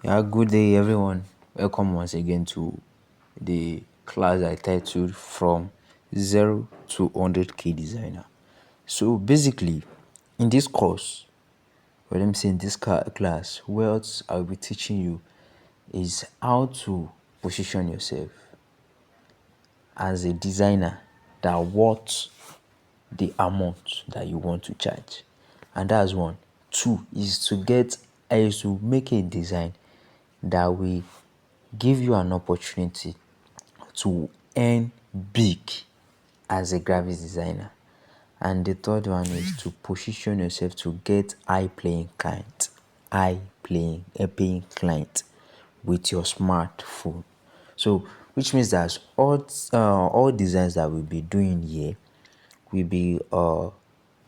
Yeah, good day everyone. Welcome once again to the class I titled From Zero to 100K Designer. So basically, in this course, or let me say in this class, what I'll be teaching you is how to position yourself as a designer that worth the amount that you want to charge. And that's one. Two is to make a design that will give you an opportunity to earn big as a graphics designer. And the third one is to position yourself to get paying client with your smartphone. So which means that all designs that we'll be doing here will be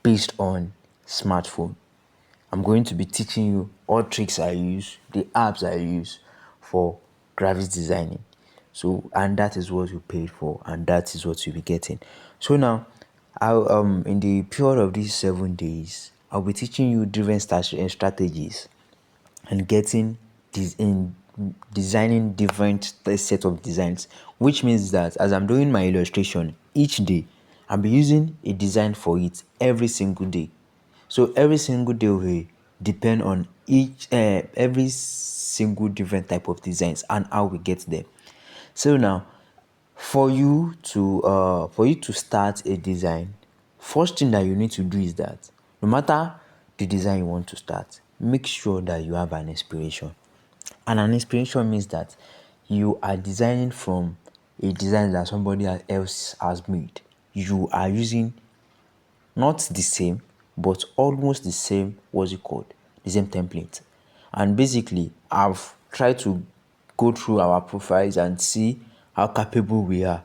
based on smartphone. I'm going to be teaching you all tricks I use, the apps I use for graphics designing. So, and that is what you paid for, and that is what you'll be getting. So now, I'll in the period of these 7 days, I'll be teaching you different strategies and getting this in designing different set of designs, which means that as I'm doing my illustration each day, I'll be using a design for it every single day. So every single day will depend on every single different type of designs and how we get there. So now, for you to start a design, first thing that you need to do is that no matter the design you want to start, make sure that you have an inspiration. And an inspiration means that you are designing from a design that somebody else has made. You are using not the same, but almost the same, the same template. And basically, I've tried to go through our profiles and see how capable we are.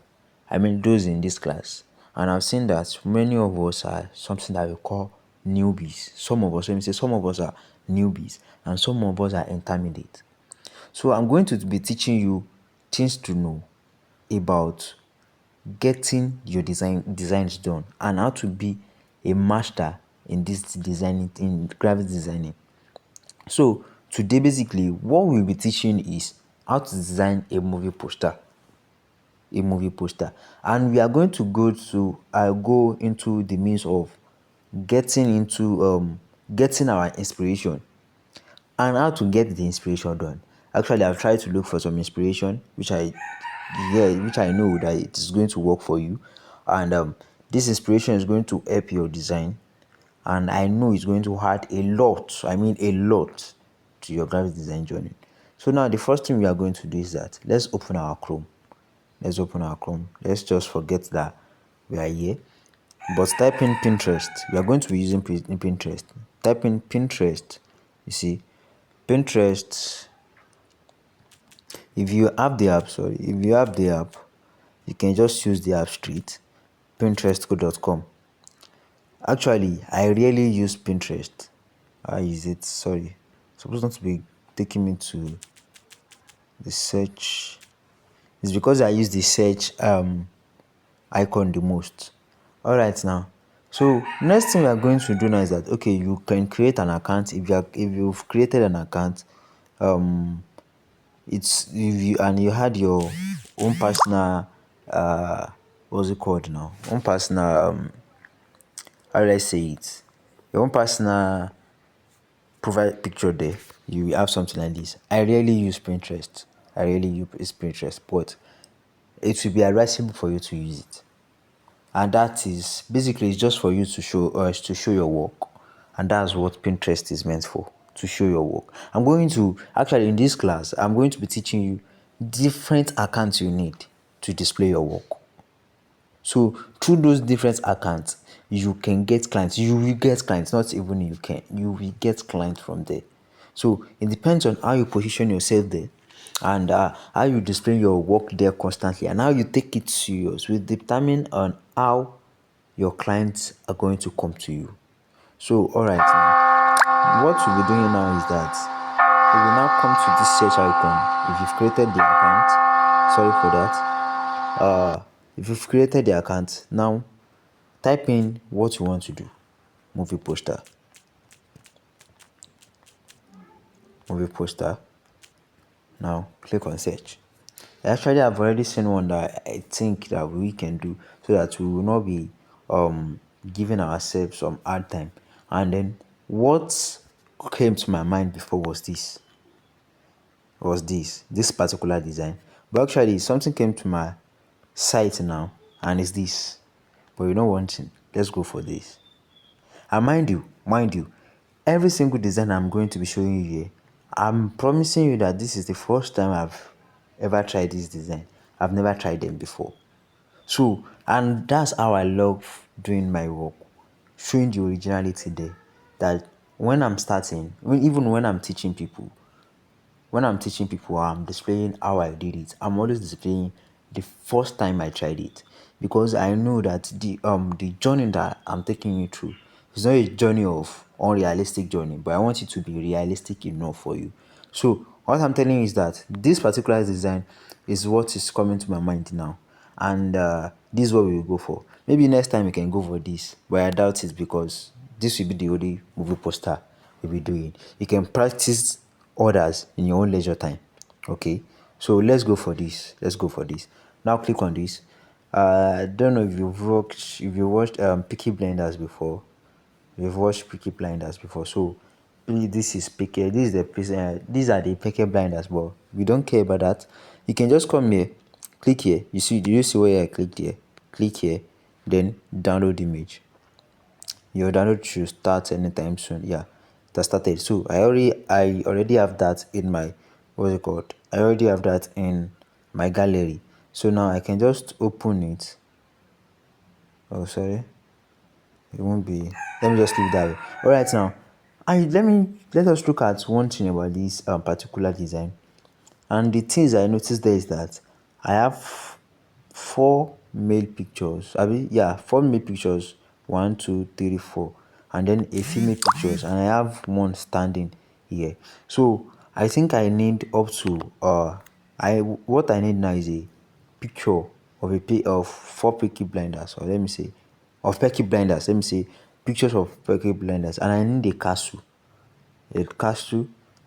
I mean, those in this class. And I've seen that many of us are something that we call newbies. Some of us are newbies, and some of us are intermediate. So I'm going to be teaching you things to know about getting your designs done and how to be a master in this designing, in graphic designing. So today basically what we'll be teaching is how to design a movie poster, and we are going to go into the means of getting our inspiration and how to get the inspiration done. Actually, I've tried to look for some inspiration which I know that it is going to work for you, and this inspiration is going to help your design, and I know it's going to add a lot, I mean a lot, to your graphic design journey. So now the first thing we are going to do is that let's open our Chrome. Let's just forget that we are here, but type in Pinterest. We are going to be using Pinterest. Type in Pinterest. You see, Pinterest. If you have the app, you can just use the app straight. Pinterest.com. Actually, I rarely use Pinterest. I use it. Sorry, it's supposed not to be taking me to the search. It's because I use the search icon the most. All right now. So next thing we are going to do now is that okay, you can create an account. If you've created an account, it's if you and you had your own personal what's it called now? Own personal how do I say it? Your own personal profile picture there. You will have something like this. I rarely use Pinterest. But it will be advisable for you to use it. And that is basically it's just for you to show your work, and that's what Pinterest is meant for, to show your work. I'm going to actually in this class I'm going to be teaching you different accounts you need to display your work. So through those different accounts you can get clients. You will get clients, not even you will get clients from there. So it depends on how you position yourself there, and how you display your work there constantly, and how you take it serious will determine on how your clients are going to come to you. So all right, now what we'll be doing now is that we will now come to this search icon. If you've created the account, sorry for that. If you've created the account, now type in what you want to do. Movie poster. Now click on search. Actually, I've already seen one that I think that we can do so that we will not be giving ourselves some hard time. And then what came to my mind before was this particular design. But actually something came to my sight now, and it's this. But you know one thing, let's go for this. And mind you, every single design I'm going to be showing you here, I'm promising you that this is the first time I've ever tried this design. I've never tried them before. So, and that's how I love doing my work, showing the originality there. That when I'm starting, even when I'm teaching people, I'm displaying how I did it. I'm always displaying the first time I tried it, because I know that the journey that I'm taking you through is not a journey of unrealistic journey, but I want it to be realistic enough for you. So what I'm telling you is that this particular design is what is coming to my mind now, and this is what we will go for. Maybe next time we can go for this, but I doubt it, because this will be the only movie poster we'll be doing. You can practice others in your own leisure time. Okay, so let's go for this. Now click on this. I don't know if you watched Peaky Blinders before. We've watched Peaky Blinders before, so this is Peaky. These are the Peaky Blinders, but we don't care about that. You can just come here, click here. You see? Do you see where I clicked here? Click here, then download image. Your download should start anytime soon. Yeah, that started. So I already have that in my, what's it called? I already have that in my gallery. So now I can just open it. Oh, sorry. It won't be. Let me just leave that way. All right, now let us look at one thing about this particular design. And the things I noticed there is that I have four male pictures. Yeah, four male pictures. One, two, three, four, and then a female pictures, and I have one standing here. So I think I need up to I what I need now is a picture of four Peaky Blinders, or let me say of Peaky Blinders. Let me say pictures of Peaky Blinders, and I need a castle,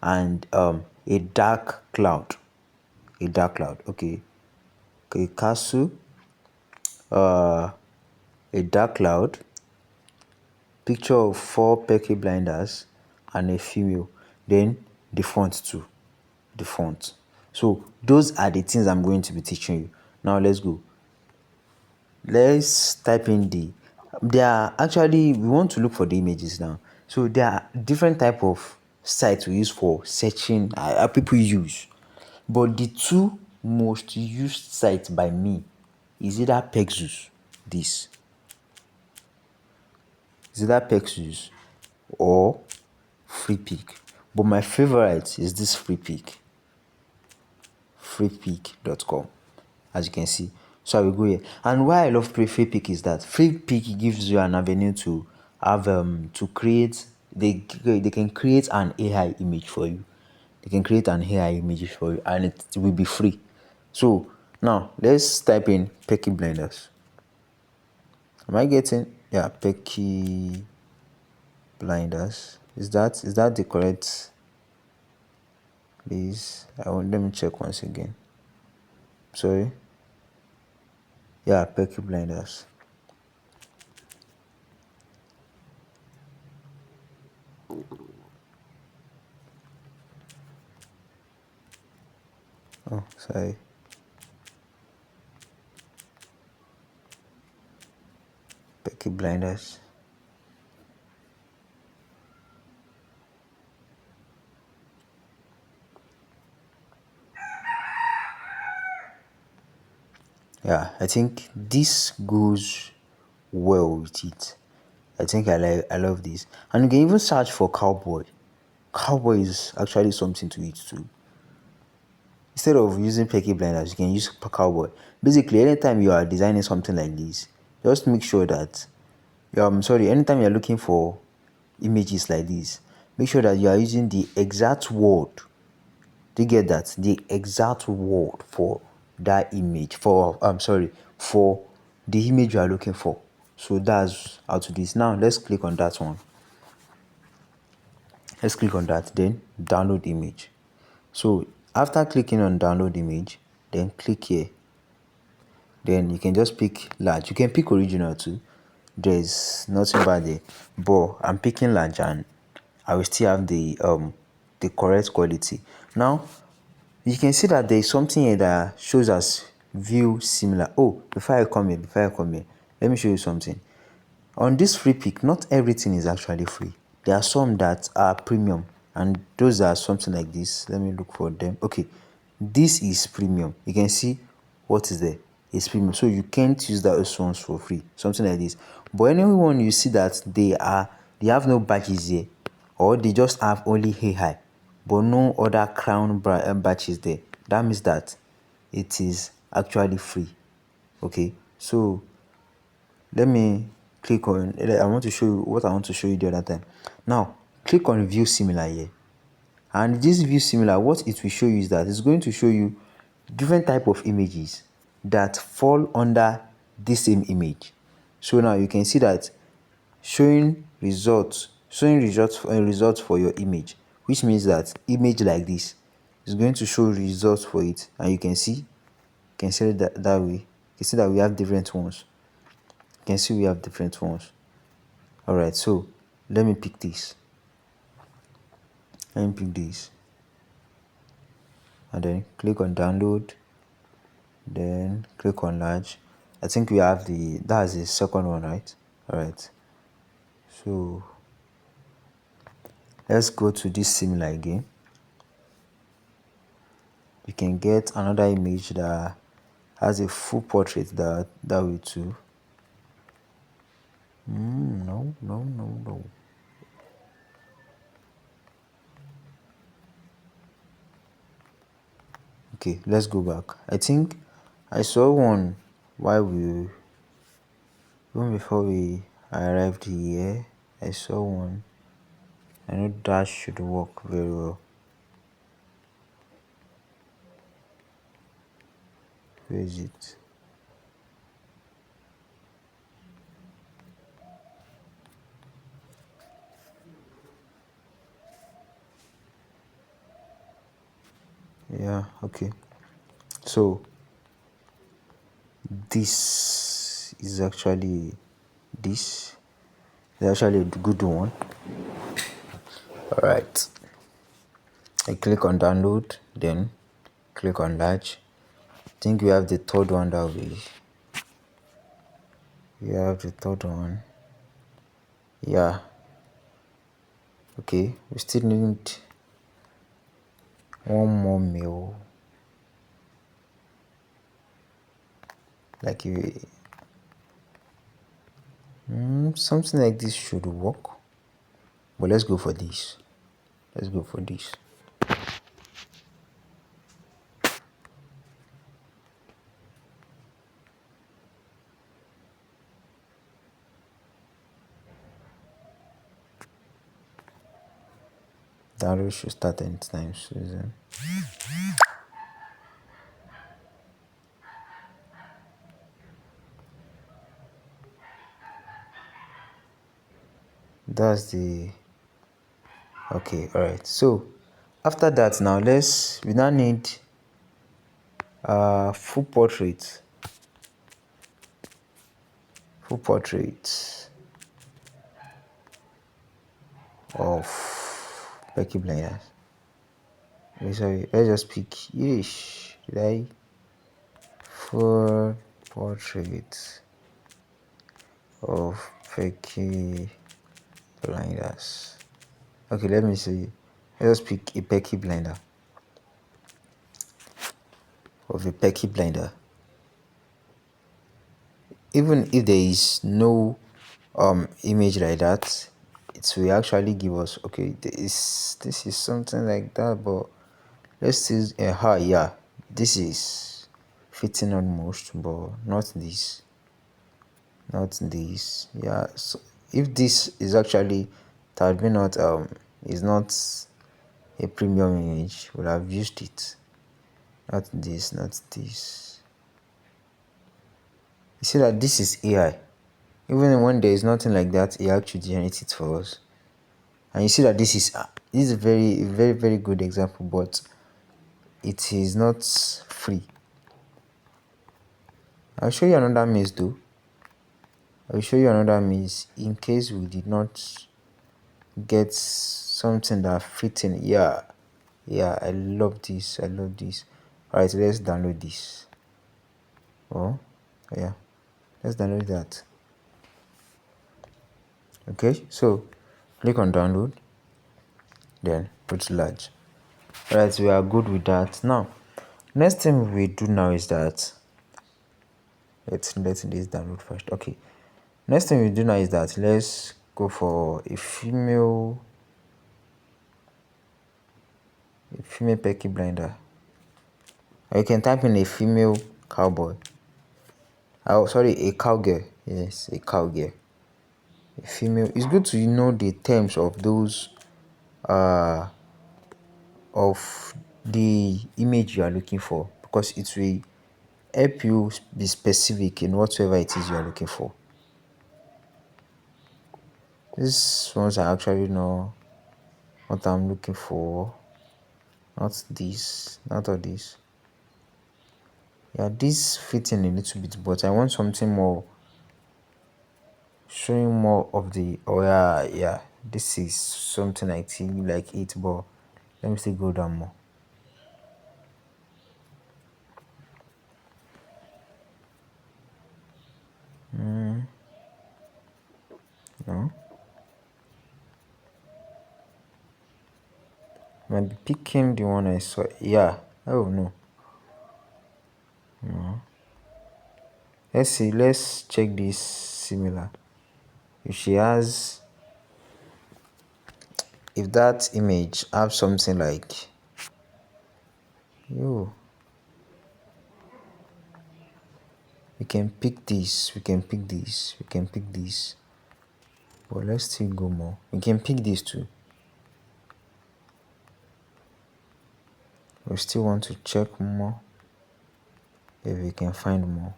and a dark cloud. Okay. A castle, uh a dark cloud, picture of four Peaky Blinders, and a female. Then the font too. The font. So those are the things I'm going to be teaching you. Now let's go. Let's type in there are actually, we want to look for the images now. So there are different type of sites we use for searching, people use, but the two most used sites by me is either Pexus, this is either Pexus or FreePic, but my favorite is this freepic.com, as you can see. So I will go here, and why I love FreePic is that FreePic gives you an avenue to have to create. They can create an AI image for you. They can create an AI image for you, and it will be free. So now let's type in Peaky Blinders. Am I getting, yeah, Peaky Blinders? Is that the correct? Please, let me check once again. Sorry. Yeah, Peaky Blinders. Oh, sorry. Peaky Blinders. Yeah, I think this goes well with it. I think I love this. And you can even search for cowboy. Cowboy is actually something to it too. Instead of using Peaky Blinders, you can use cowboy. Basically, anytime you are designing something like this, just make sure that anytime you're looking for images like this, make sure that you are using the exact word. Do you get that? The exact word for that image, for the image you are looking for. So that's how to do this. Now let's click on that one. Let's click on that, then download image. So After clicking on download image, then click here. Then you can just pick large. You can pick original too. There's nothing bad there. But I'm picking large and I will still have the correct quality. Now you can see that there is something here that shows us view similar. Oh, before I come here, let me show you something. On this free pick, not everything is actually free. There are some that are premium, and those are something like this. Let me look for them. Okay, this is premium. You can see what is there. It's premium, so you can't use those ones for free. Something like this. But anyone you see that they have no badges here, or they just have only AI, but no other crown badges there. That means that it is actually free. Okay, so let me click on, I want to show you what I want to show you the other time. Now click on view similar here, and this view similar, what it will show you is that it's going to show you different type of images that fall under this same image. So now you can see that showing results for your image, which means that image like this is going to show results for it. And you can see that way. You can see that we have different ones. You can see we have different ones. All right, so let me pick this. And then click on download, then click on large. I think we have that's the second one, right? All right, so let's go to this similar again. You can get another image that has a full portrait that way too. No. Okay, let's go back. I think I saw one even before we arrived here. I saw one. I know that should work very well. Where is it? Yeah, okay. So this is actually a good one. All right, I click on download, then click on large. I think we have the third one we have the third one. Yeah, okay, we still need one more meal. Like something like this should work, but let's go for this. Download should start anytime soon. That's the okay. All right, so after that, now we now need full portrait of Becky Blinders. Sorry, let's just pick full portrait of Becky Blinders. Okay, let me see. Let's pick a Peaky Blinder. Even if there is no image like that, it will actually give us, okay, this is something like that, but let's use yeah, this is fitting almost, but not this. Yeah, so if this is actually that be not is not a premium image, would have used it. Not this. You see that this is AI. Even when there is nothing like that, it actually generates it for us. And you see that this is a very, very, very good example, but it is not free. I'll show you another means though. I'll show you another means in case we did not get something that fits in. Yeah, I love this. All right, let's download this. Oh yeah, let's download that. Okay, so click on download, then put large. All right, we are good with that. Now next thing we do now is that let's let this download first. Okay, next thing we do now is that let's go for a female Peaky Blinder. Or you can type in a female cowboy. Oh, sorry, a cowgirl. Yes, a cowgirl. A female. It's good to know the terms of those of the image you are looking for, because it will help you be specific in whatsoever it is you are looking for. These ones I actually know what I'm looking for. Not this, not all this. Yeah, this fits in a little bit, but I want something more, showing more of the. Oh yeah, this is something I think like it, but let me still go down more. No, might be picking the one I saw. Yeah. Oh no. Let's see. Let's check this similar. If she has, if that image have something like you, we can pick this. We can pick this. We can pick this. But let's still go more. We can pick this too. We still want to check more if we can find more.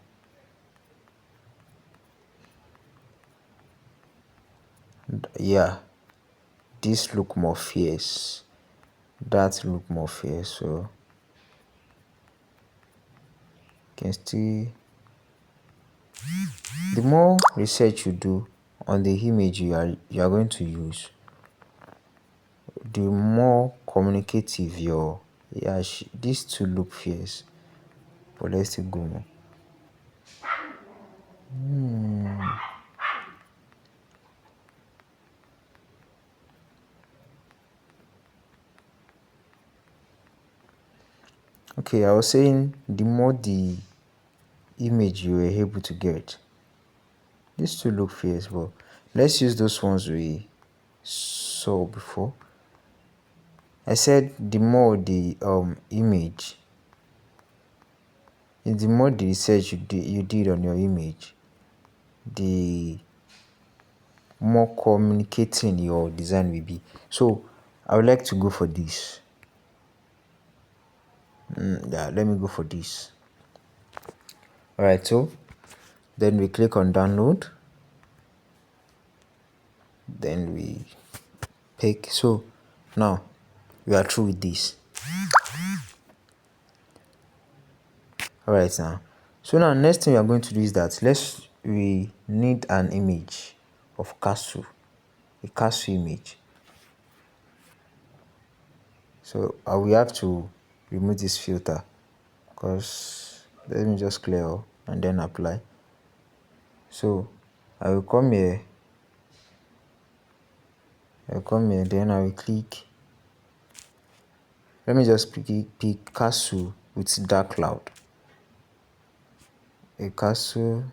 Yeah, this look more fierce, that look more fierce, so you can still, the more research you do on the image you are going to use, the more communicative your, yeah, these two look fierce, but let's still go more. Okay, I was saying the more the image you were able to get, these two look fierce, but let's use those ones we saw before. I said the more the image, the more the research you did on your image, the more communicating your design will be. So I would like to go for this. Yeah, let me go for this. Alright, so then we click on download, then we pick. So now we are through with this. Alright, now so now next thing we are going to do is that we need an image of castle, a castle image. So we have to remove this filter, because let me just clear all and then apply. So I will come here, then I will click, let me just pick castle with dark cloud, a castle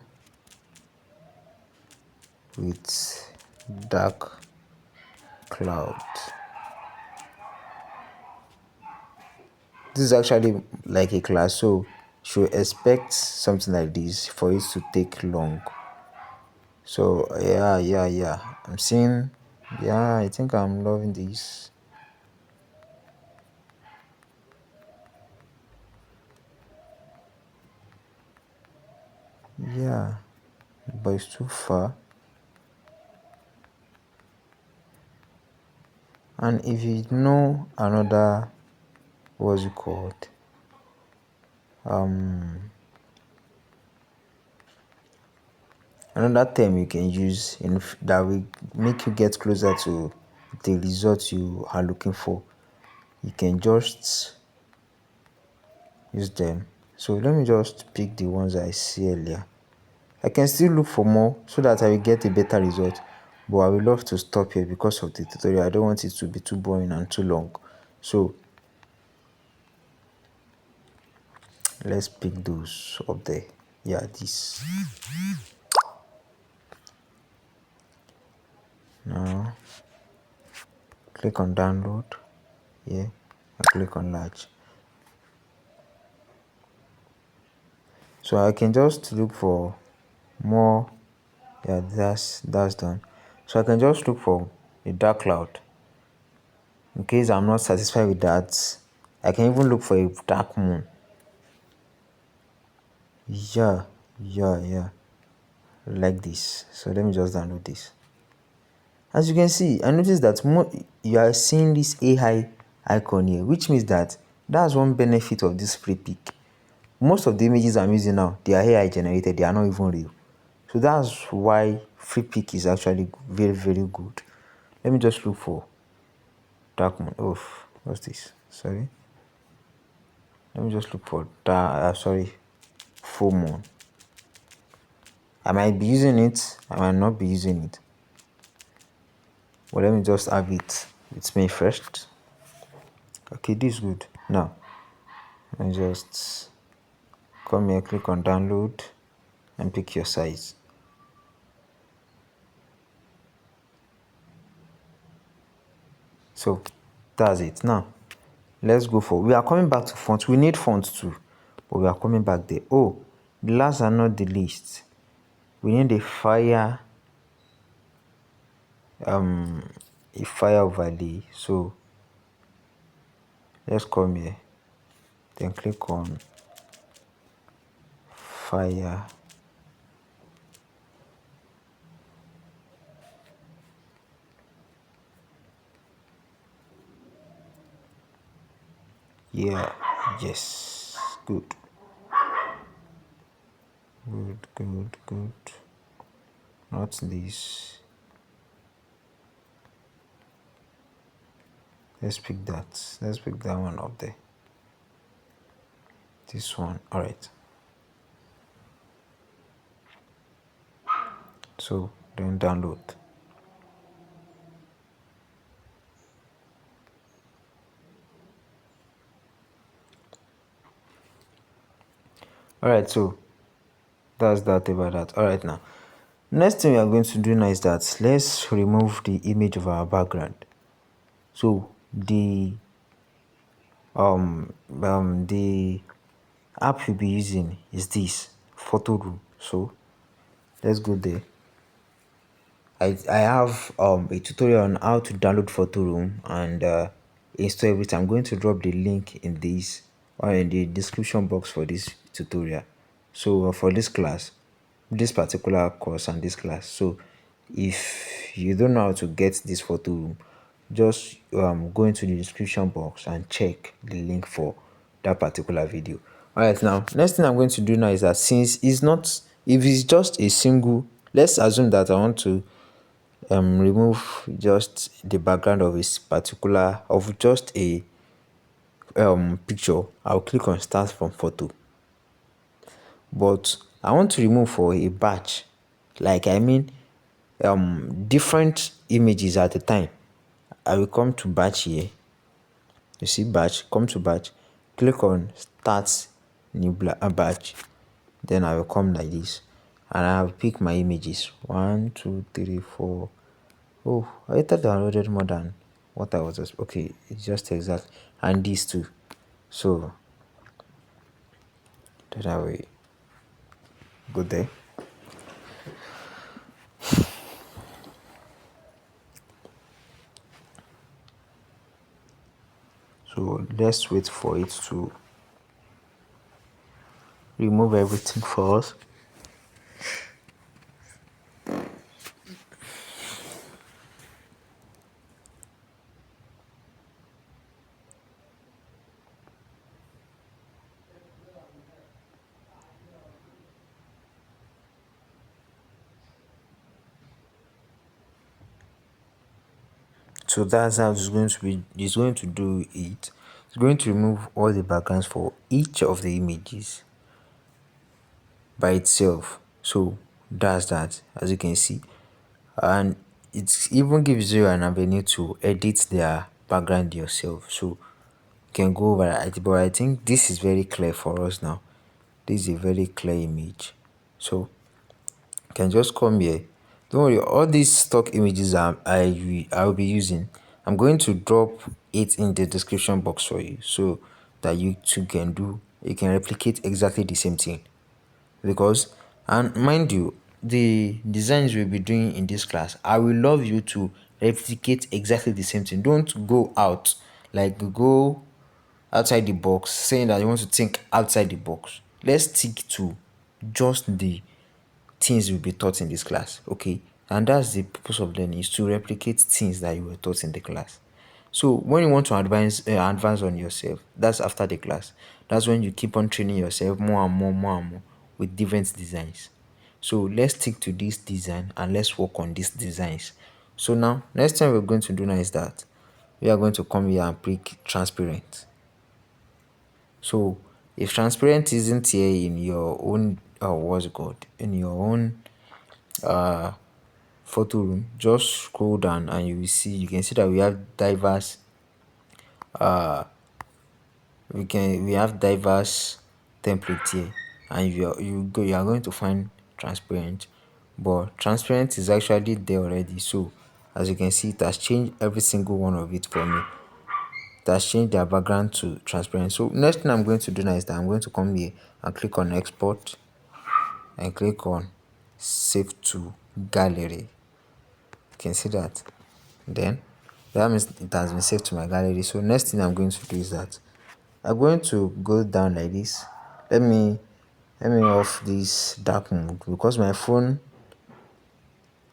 with dark cloud. This is actually like a class, so should expect something like this for it to take long. So yeah, I'm seeing, yeah, I think I'm loving this. Yeah, but it's too far. And if you know another, what's it called, another term you can use that will make you get closer to the result you are looking for. You can just use them. So let me just pick the ones I see earlier. I can still look for more so that I will get a better result, but I will love to stop here because of the tutorial. I don't want it to be too boring and too long. So let's pick those up there. Yeah, this. Now click on download. Yeah, I click on large. So I can just look for more. Yeah, that's done. So I can just look for a dark cloud. In case I'm not satisfied with that, I can even look for a dark moon. Yeah, like this. So let me just download this. As you can see, I noticed that you are seeing this AI icon here, which means that that's one benefit of this free pick. Most of the images I'm using now, they are AI generated, they are not even real. So that's why free pick is actually very, very good. Let me just look for dark moon. Oh, what's this? Sorry. Let me just look for full moon. I might be using it, I might not be using it. Well, let me just have it with me first. Okay, this is good. Now, I just come here, click on download, and pick your size. So that's it. Now, let's go for. We are coming back to fonts. We need fonts too, but we are coming back there. Oh, the last and not the least, we need a fire overlay. So let's come here, then click on fire. Yeah, yes, good. Not this. Let's pick that one up there. This one. All right. So then download. All right, so that's that about that. All right, now next thing we are going to do now is that let's remove the image of our background. So the the app you'll be using is this photo room. So let's go there. I have a tutorial on how to download photo room and install everything. I'm going to drop the link in this or in the description box for this tutorial. So for this class, this particular course and this class, so if you don't know how to get this photo room, just go into the description box and check the link for that particular video. All right, now next thing I'm going to do now is that since it's not, if it's just a single, let's assume that I want to remove just the background of just a picture. I'll click on start from photo, but I want to remove for a batch, like I mean different images at a time. I will come to batch here. You see batch, come to batch, click on start new batch, then I will come like this and I will pick my images 1 2 3 4. Oh, I thought I downloaded more than what I was okay, it's just exact, and these two. So then I will go there. So let's wait for it to remove everything for us. So that's how it's going to do it. It's going to remove all the backgrounds for each of the images by itself. So that's that, as you can see. And it even gives you an avenue to edit their background yourself. So you can go over it, but I think this is very clear for us now. This is a very clear image. So you can just come here. Don't worry, all these stock images I will be using, I'm going to drop it in the description box for you, so that you too can replicate exactly the same thing. Because, and mind you, the designs we'll be doing in this class, I will love you to replicate exactly the same thing. Don't go out, like go outside the box saying that you want to think outside the box. Let's stick to just the things will be taught in this class, okay? And that's the purpose of learning, is to replicate things that you were taught in the class. So when you want to advance on yourself, that's after the class. That's when you keep on training yourself more and more with different designs. So let's stick to this design and let's work on these designs. So now next time we're going to do now is that we are going to come here and pick transparent. So if transparent isn't here in your own what's it called, in your own photo room, just scroll down and you can see that we have diverse we have diverse template here, and you are going to find transparent, but transparent is actually there already. So as you can see, it has changed every single one of it for me. It has changed their background to transparent. So next thing I'm going to do now is that I'm going to come here and click on export and click on save to gallery. You can see that. Then that means it has been saved to my gallery. So next thing I'm going to do is that I'm going to go down like this. Let me off this dark mode, because my phone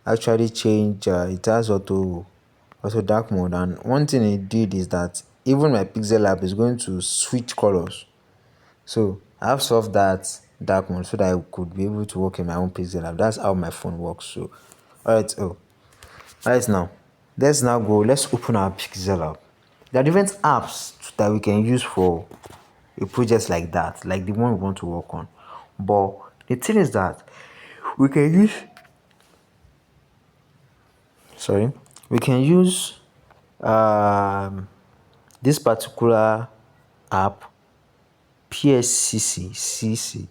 actually changed. It has auto dark mode, and one thing it did is that even my Pixellab is going to switch colors. So I have solved that dark mode so that I could be able to work in my own Pixellab. That's how my phone works. So alright, now let's open our Pixellab. There are different apps that we can use for a project like that, like the one we want to work on. But the thing is that we can use we can use this particular app, PSCC.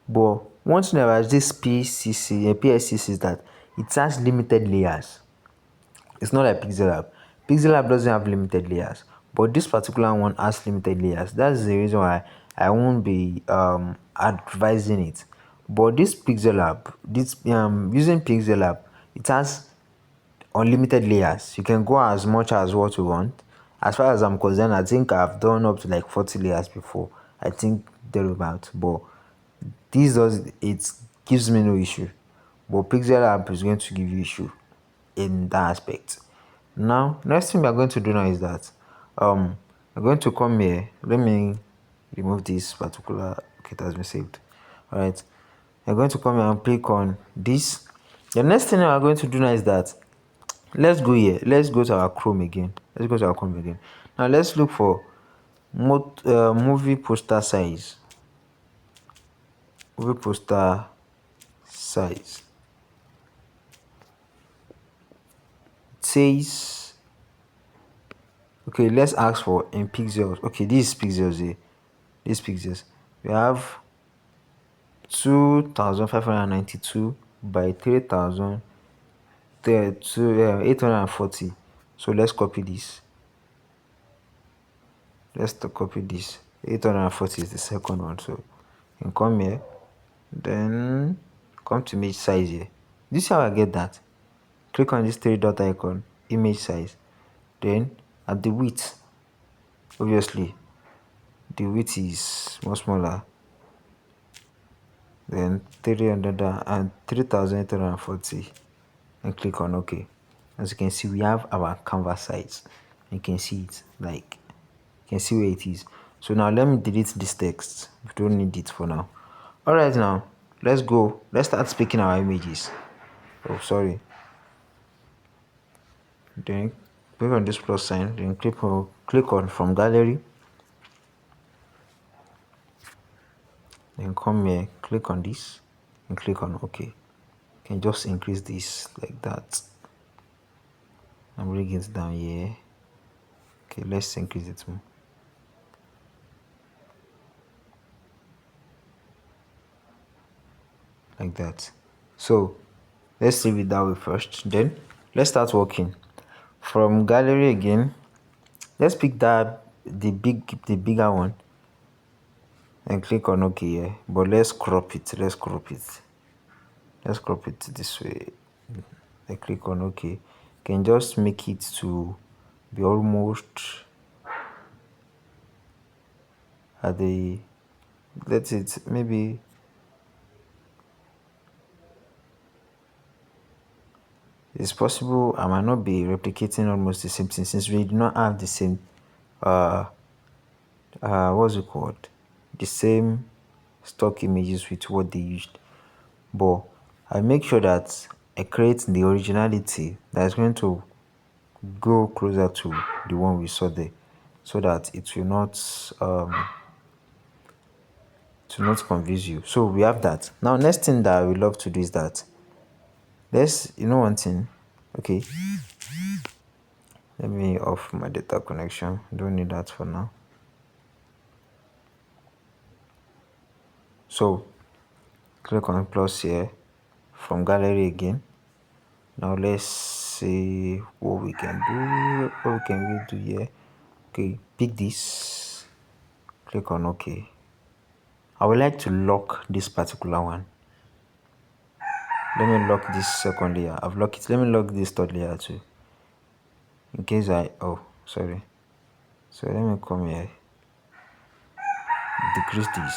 But one thing about this PSCC is that it has limited layers. It's not like Pixellab. Pixellab doesn't have limited layers, but this particular one has limited layers. That's the reason why I won't be advising it. But this Pixellab, using Pixellab, it has unlimited layers. You can go as much as what you want. As far as I'm concerned, I think I've done up to like 40 layers before. I think thereabout. But it gives me no issue. But Pixellab is going to give you issue in that aspect. Now next thing we are going to do now is that I'm going to come here. Let me remove this particular. Okay, it has been saved. All right, I'm going to come here and click on this. The next thing we are going to do now is that let's go here. Let's go to our Chrome again. Now let's look for movie poster size. Movie poster size. It says, okay, let's ask for in pixels. Okay, this is pixels here. These pixels. We have 2592 by 3840. So let's copy this. Copy this. 840 is the second one. So you can come here, then come to image size here. This is how I get that. Click on this three dot icon, image size. Then at the width, obviously the width is much smaller. Then 300 and 3840, and click on OK. As you can see, we have our canvas size. You can see it, like you can see where it is. So now let me delete this text. We don't need it for now. All right, now let's start speaking our images. Oh, sorry. Then click on this plus sign, then click on from gallery, then come here, click on this and click on OK. You can just increase this like that and bring it down here. Okay, let's increase it more. Like that. So let's save it that way first. Then let's start working. From gallery again, let's pick the bigger one and click on OK here. But let's crop it. Let's crop it this way. I click on OK. You can just make it to be almost at the, let's it maybe it's possible I might not be replicating almost the same thing since we do not have the same what's it called, the same stock images with what they used. But I make sure that I create the originality that is going to go closer to the one we saw there, so that it will not confuse you. So we have that. Now next thing that I would love to do is that let's, one thing, okay, let me off my data connection. Don't need that for now. So click on plus here from gallery again. Now let's see what we can do. What can we do here? Okay, pick this, click on OK. I would like to lock this particular one. Let me lock this second layer. I've locked it. Let me lock this third layer too, in case sorry. So let me come here, decrease this.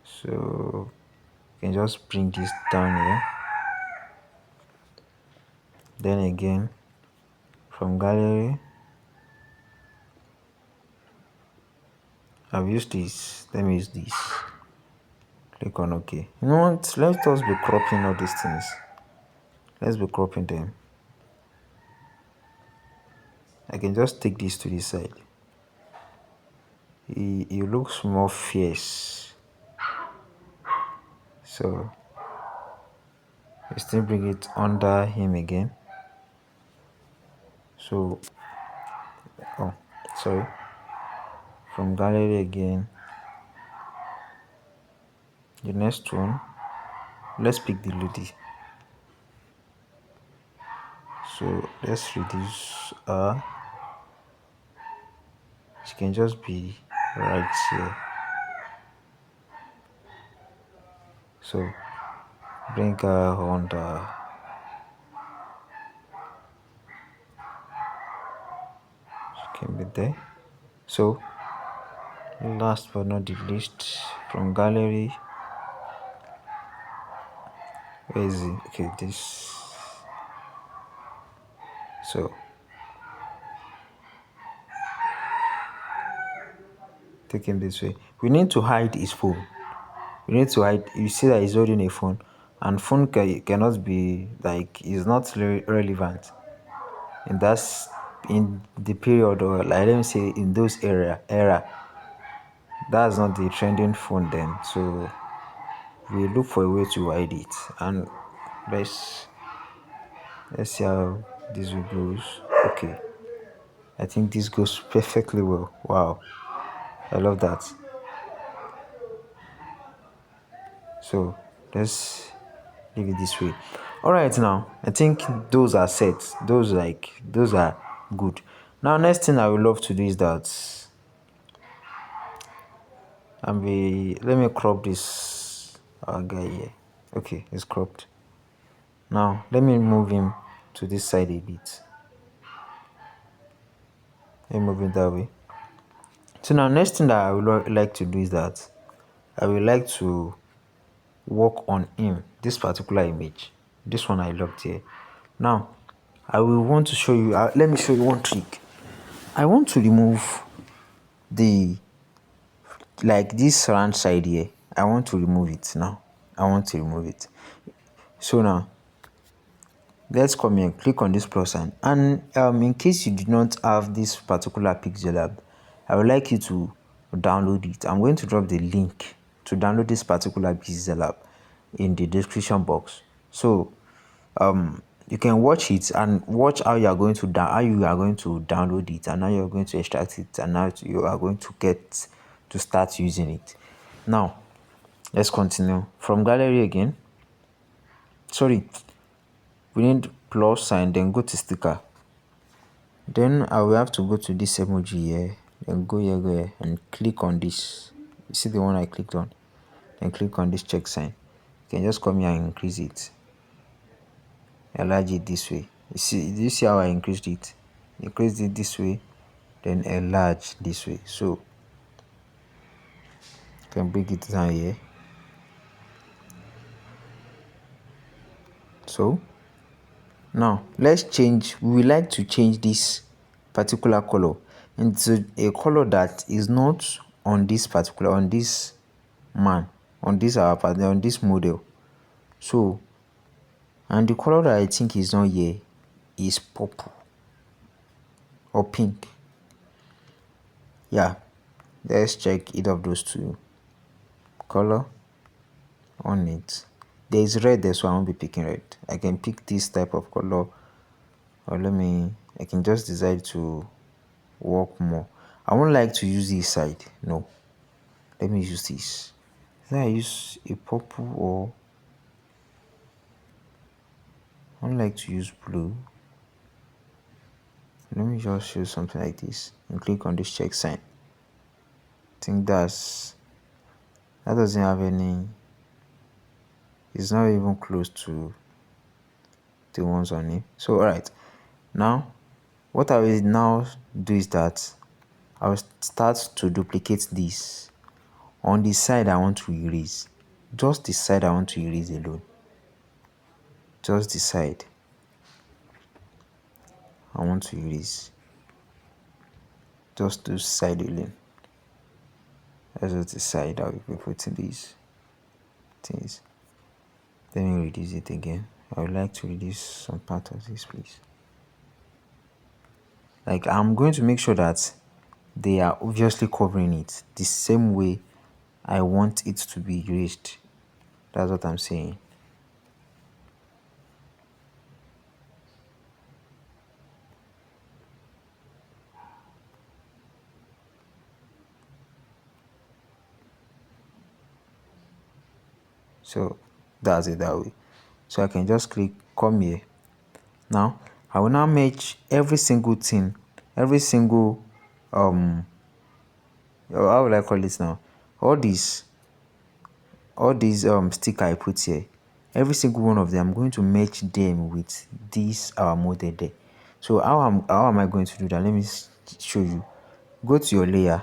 So you can just bring this down here. Then again, from gallery, I've used this. Let me use this. Click on OK. You know what? Let us be cropping all these things. Let's be cropping them. I can just take this to this side. He looks more fierce. So I still bring it under him again. So sorry. From gallery again. The next one, let's pick the lady. So let's reduce her. She can just be right here. So bring her under. She can be there. So last but not the least, from gallery, where is it? Okay, this. So take him this way. We need to hide his phone. We need to hide. You see that he's holding a phone, and phone cannot be like, is not relevant in the period, or like, let me say in those era. That's not the trending phone then. So we look for a way to hide it, and let's see how this will goes. Okay, I think this goes perfectly well. Wow, I love that. So let's leave it this way. All right, now I think those are set. Those are good. Now next thing I would love to do is that let me crop this guy here. Okay, it's cropped. Now let me move him to this side a bit. Let me move it that way. So now next thing that I would like to do is that I would like to work on him, this particular image. This one I locked here. Now I will want to show you, let me show you one trick. I want to remove this round side here. I want to remove it now. I want to remove it. So now let's come here, click on this plus sign, and in case you do not have this particular Pixellab, I would like you to download it. I'm going to drop the link to download this particular Pixellab in the description box, so you can watch it and watch how you are going to download it, and how you're going to extract it, and how you are going to get to start using it. Now let's continue from gallery again. Sorry, we need plus sign, then go to sticker. Then I will have to go to this emoji here, then go here, and click on this. You see the one I clicked on? Then click on this check sign. You can just come here and increase it. Enlarge it this way. Do you see how I increased it? Increase it this way, then enlarge this way. So you can bring it down here. So now let's change. We would like to change this particular color into a color that is not on this on this model. So, and the color that I think is not here is purple or pink. Yeah, let's check either of those two color on it. There is red there, so I won't be picking red. I can pick this type of color, or I can just decide to work more. I won't like to use this side. No, let me use this. Then I use a purple, or I don't like to use blue. Let me just use something like this and click on this check sign. I think that doesn't have any, it's not even close to the ones on it. So alright, now what I will now do is that I will start to duplicate this on the side I want to erase. Just the side I want to erase alone. Just the side I want to erase. Just the side alone. That's just the side I will be putting these things. Let me reduce it again. I would like to reduce some part of this, please. Like, I'm going to make sure that they are obviously covering it the same way I want it to be erased. That's what I'm saying. So that's it that way. So I can just come here. Now I will now match every single thing, every single how will I call it now? All these sticker I put here, every single one of them, I'm going to match them with this our model there. So how am I going to do that? Let me show you. Go to your layer.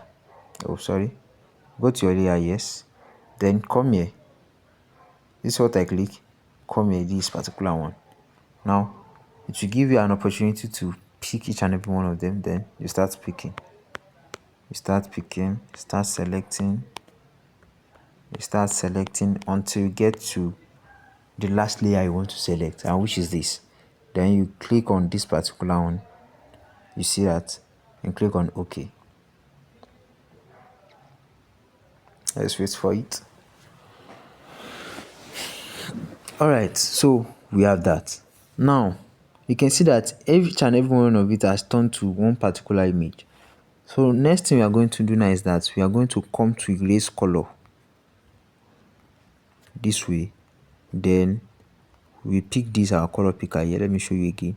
Go to your layer, yes. Then come here. This is what I click. Come here, this particular one. Now it will give you an opportunity to pick each and every one of them. Then you start picking. Start selecting. You start selecting until you get to the last layer you want to select, and which is this. Then you click on this particular one. You see that, and click on OK. Let's wait for it. Alright, so we have that. Now you can see that each and every one of it has turned to one particular image. So next thing we are going to do now is that we are going to come to erase color this way. Then we pick this our color picker here. Let me show you again.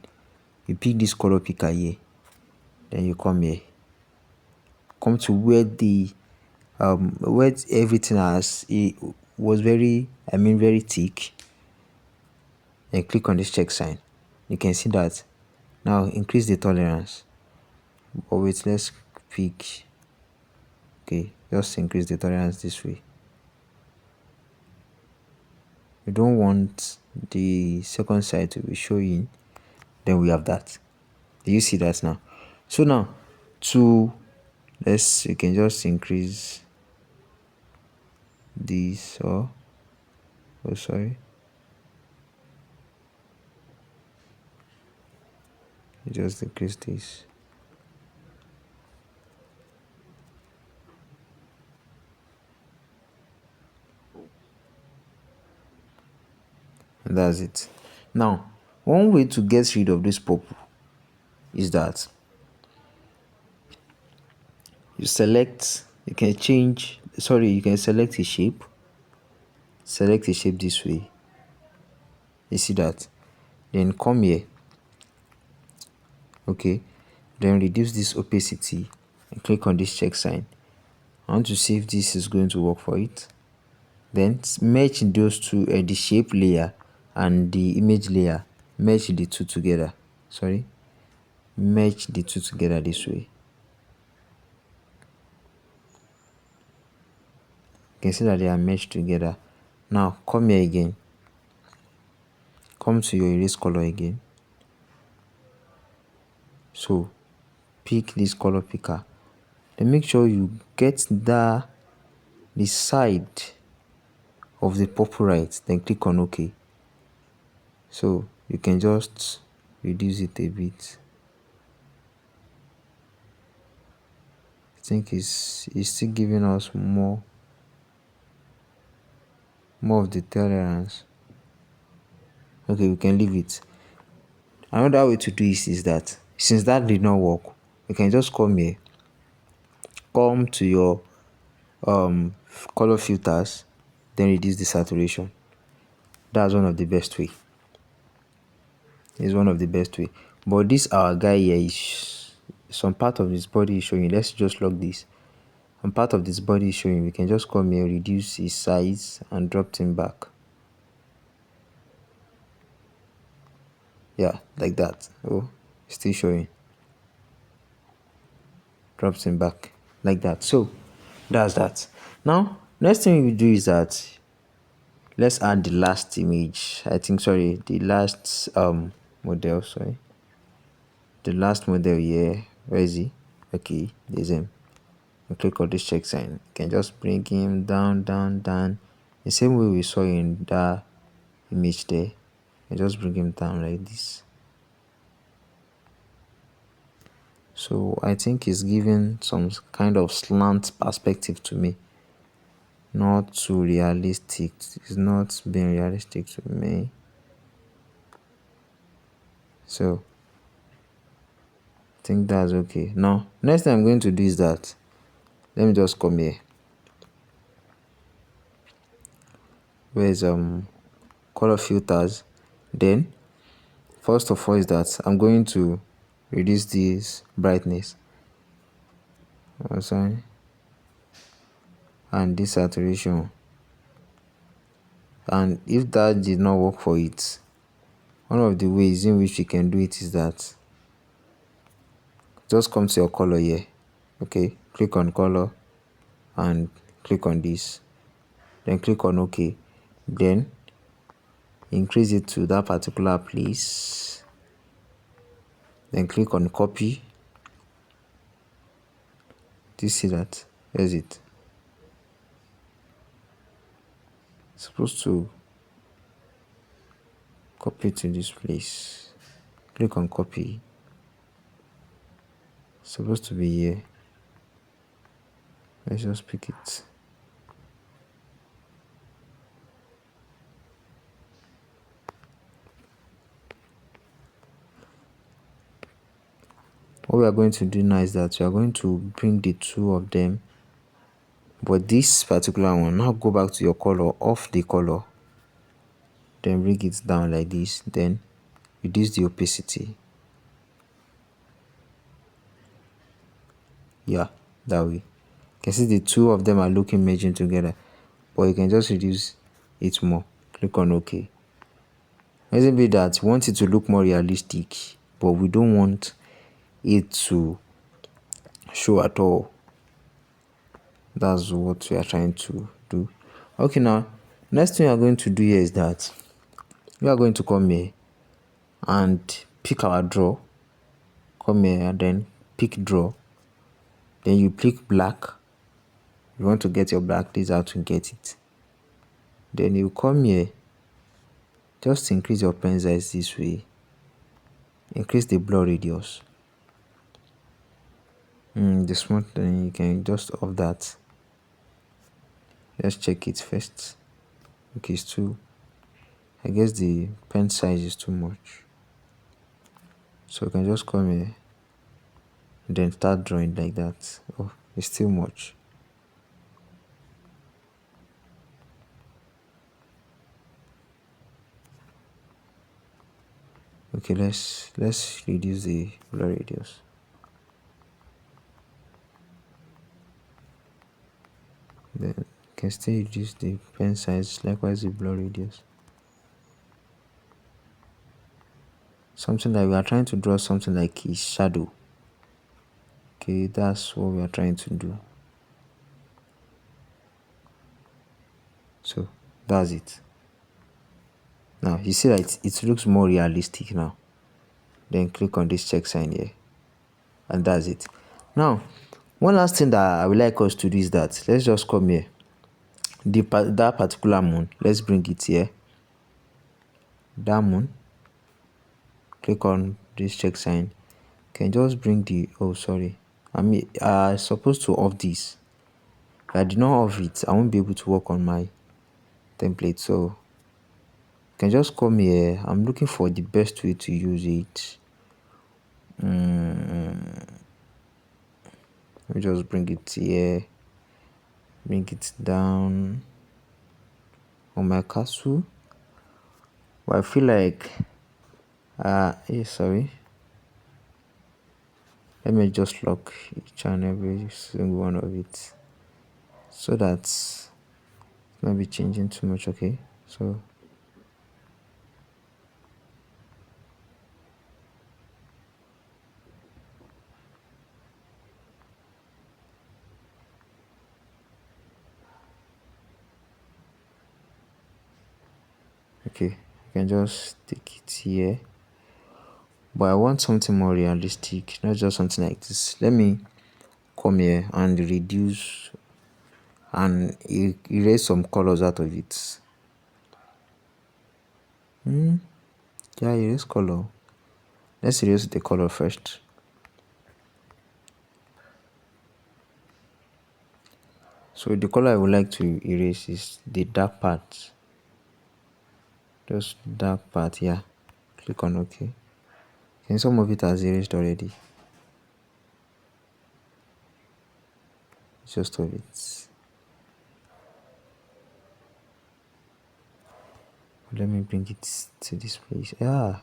You pick this color picker here. Then you come here. Come to where the where everything was very thick. And click on this check sign. You can see that. Now increase the tolerance. But wait, let's pick. Okay, just increase the tolerance this way. We don't want the second side to be showing. Then we have that. Do you see that now? So now you can just increase this, or Oh, sorry. Just decrease this. And that's it. Now, one way to get rid of this purple is that you can select a shape. Select a shape this way. You see that? Then come here. Okay. Then reduce this opacity and click on this check sign. I want to see if this is going to work for it. Then merge those two, the shape layer and the image layer. Merge the two together. Merge the two together this way. You can see that they are meshed together. Now come here again. Come to your erase color again. So pick this color picker. Then make sure you get the side of the purple right. Then click on OK. So you can just reduce it a bit. I think it's still giving us more of the tolerance. Okay, we can leave it. Another way to do this is that since that did not work, you can just come here, come to your color filters, then reduce the saturation. That's one of the best way. It's one of the best way. But this our guy here is some part of his body is showing. Let's just log this. Some part of this body is showing. We can just come here, reduce his size and drop him back. Yeah, like that. Oh, still showing. Drops him back like that. So that's that. Now next thing we do is that let's add the last image. The last model. The last model here. Where is he? Okay, there's him. And click on this check sign. You can just bring him down, the same way we saw in that image there. And just bring him down like this. So I think it's giving some kind of slant perspective to me. Not too realistic. It's not being realistic to me. So I think that's okay. Now next thing I'm going to do is that let me just come here. Where's color filters? Then first of all is that I'm going to reduce this brightness. And this saturation. And if that did not work for it, one of the ways in which we can do it is that just come to your color here. Okay, click on color and click on this. Then click on OK. Then increase it to that particular place. Then click on copy. Do you see that? Where's it? It's supposed to copy to this place. Click on copy. It's supposed to be here. Let's just pick it. What we are going to do now is that we are going to bring the two of them, but this particular one, now go back to your color, off the color, then bring it down like this, then reduce the opacity. Yeah, that way. You can see the two of them are looking merging together, but you can just reduce it more. Click on OK. Maybe that we want it to look more realistic, but we don't want it to show at all. That's what we are trying to do. Okay, now next thing we are going to do here is that we are going to come here and pick our draw. Come here and then pick draw. Then you pick black. You want to get your black, this is how to get it. Then you come here, just increase your pen size this way, increase the blur radius. The small thing, you can just off that. Let's check it first. Okay, it's too, I guess the pen size is too much, so you can just come here and then start drawing like that. Oh, it's still much. Okay, let's reduce the blur radius. Then you can still reduce the pen size, likewise the blur radius. Something like we are trying to draw something like a shadow. Okay, that's what we are trying to do. So that's it. Now you see that it looks more realistic now. Then click on this check sign here, and that's it. Now one last thing that I would like us to do is that let's just come here, that particular moon, let's bring it here, that moon. Click on this check sign, can just bring the, oh sorry, I supposed to off this. If I did not off it, I won't be able to work on my template. So you can just come here. I'm looking for the best way to use it. Let me just bring it here, bring it down on my castle. But I feel like sorry, let me just lock each and every single one of it so that it's not be changing too much. Okay, so okay, you can just take it here, but I want something more realistic, not just something like this. Let me come here and reduce and erase some colors out of it. Yeah, erase color. Let's erase the color first. So the color I would like to erase is the dark part, just dark part. Yeah, click on OK. And some of it has erased already, just of it. Let me bring it to this place. Yeah.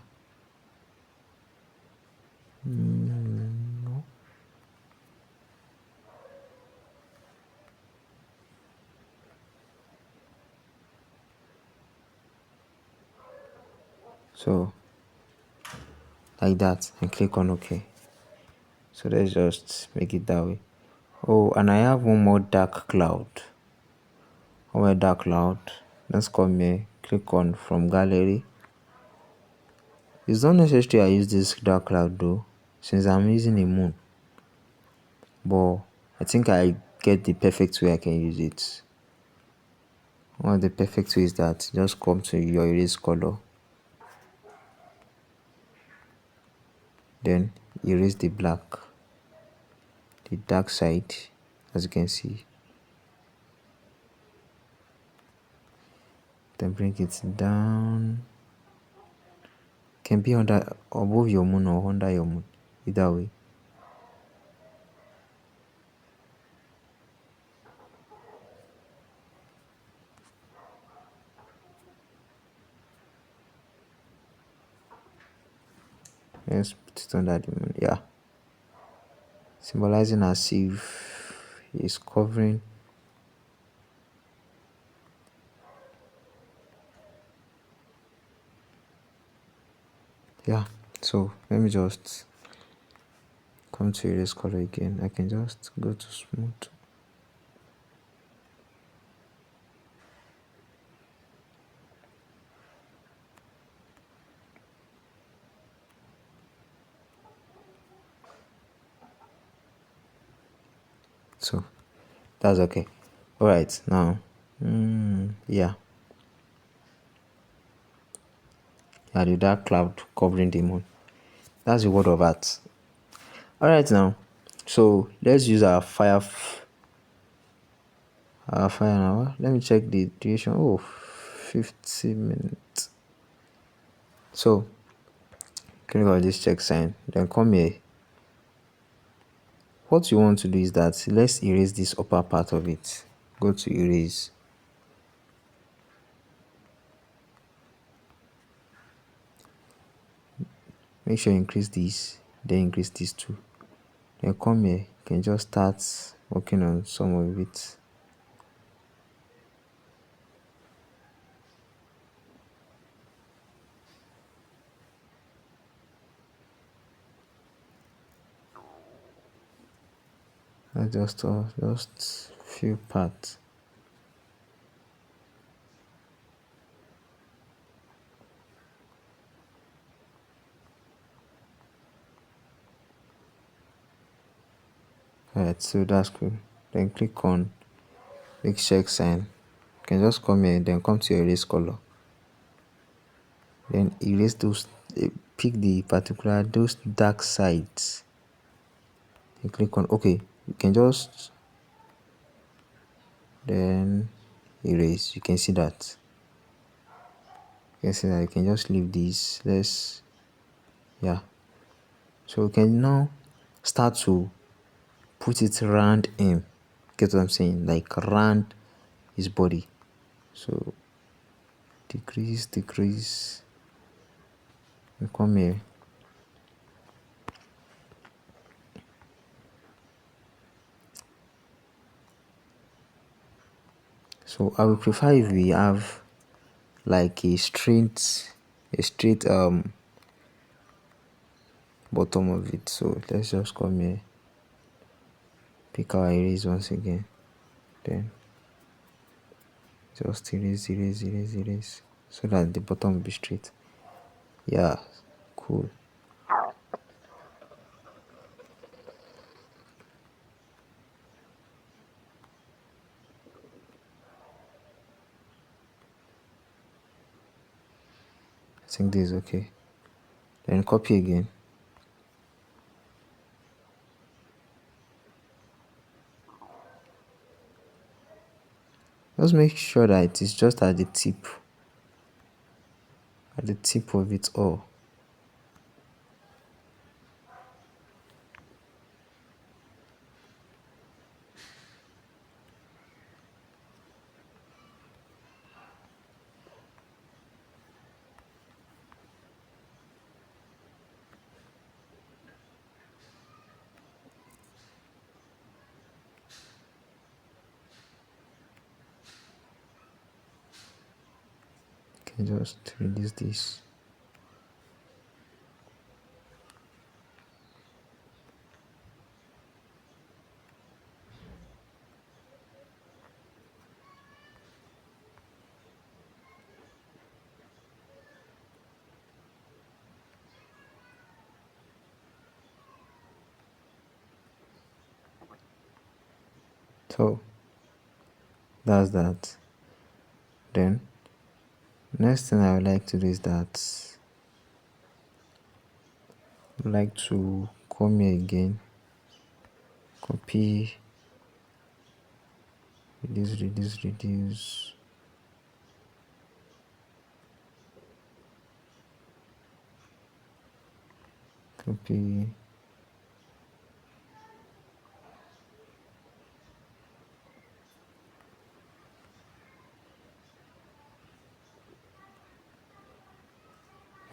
No. So like that, and click on OK. So let's just make it that way. Oh, and I have one more dark cloud. Let's come here, click on from gallery. It's not necessary I use this dark cloud though, since I'm using a moon, but I think I get the perfect way I can use it. One of the perfect ways that just come to your erase color, then erase the black, the dark side, as you can see, then bring it down. Can be under, above your moon or under your moon, either way. Let's put it under the moon. Yeah, symbolizing as if it's covering. Yeah, so let me just come to erase color again. I can just go to smooth. So that's okay. All right, now yeah, Yeah, the dark cloud covering the moon. That's the word of art. All right, now. So let's use our fire now. Let me check the duration. Oh, 50 minutes. So click on this check sign. Then come here. What you want to do is that let's erase this upper part of it. Go to erase. Make sure you increase this, then increase this too. Then come here. You can just start working on some of it. Not just all, just few parts. Alright, so that's cool. Then click on big check sign. You can just come here, then come to erase color. Then erase those, pick the particular, those dark sides. Then click on OK. You can just, then erase. You can see that. You can just leave this. Yeah. So we can now start to put it around him. Get what I'm saying? Like around his body. So decrease. And come here. So I would prefer if we have like a straight bottom of it. So let's just come here, pick our erase once again, then just erase so that the bottom will be straight. Yeah, cool. I think this is okay. Then copy again. Just make sure that it is just at the tip of it all. Can just release this. So that's that. Then next thing I would like to do is that I would like to come here again, copy, reduce, copy,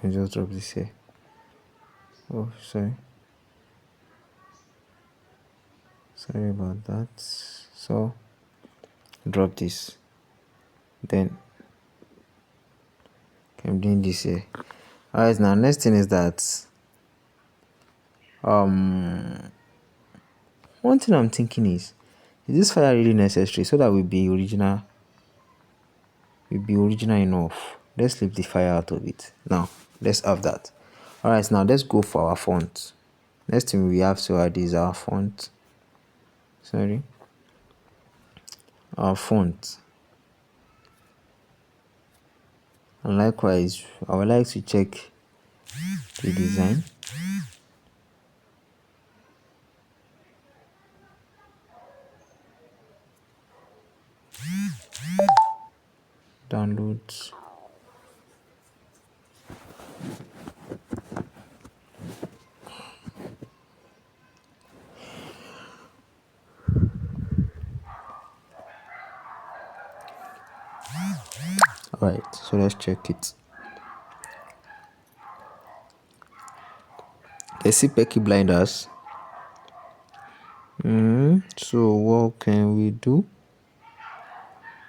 and just drop this here. Oh, sorry about that. So drop this, then I'm doing this here. Alright, now next thing is that one thing I'm thinking is this fire really necessary so that will be original enough? Let's leave the fire out of it. Now let's have that. Alright, now let's go for our font. Next thing we have to add is our font. And likewise, I would like to check the design. Downloads. Alright, so let's check it. Let's see Peaky Blinders. So what can we do?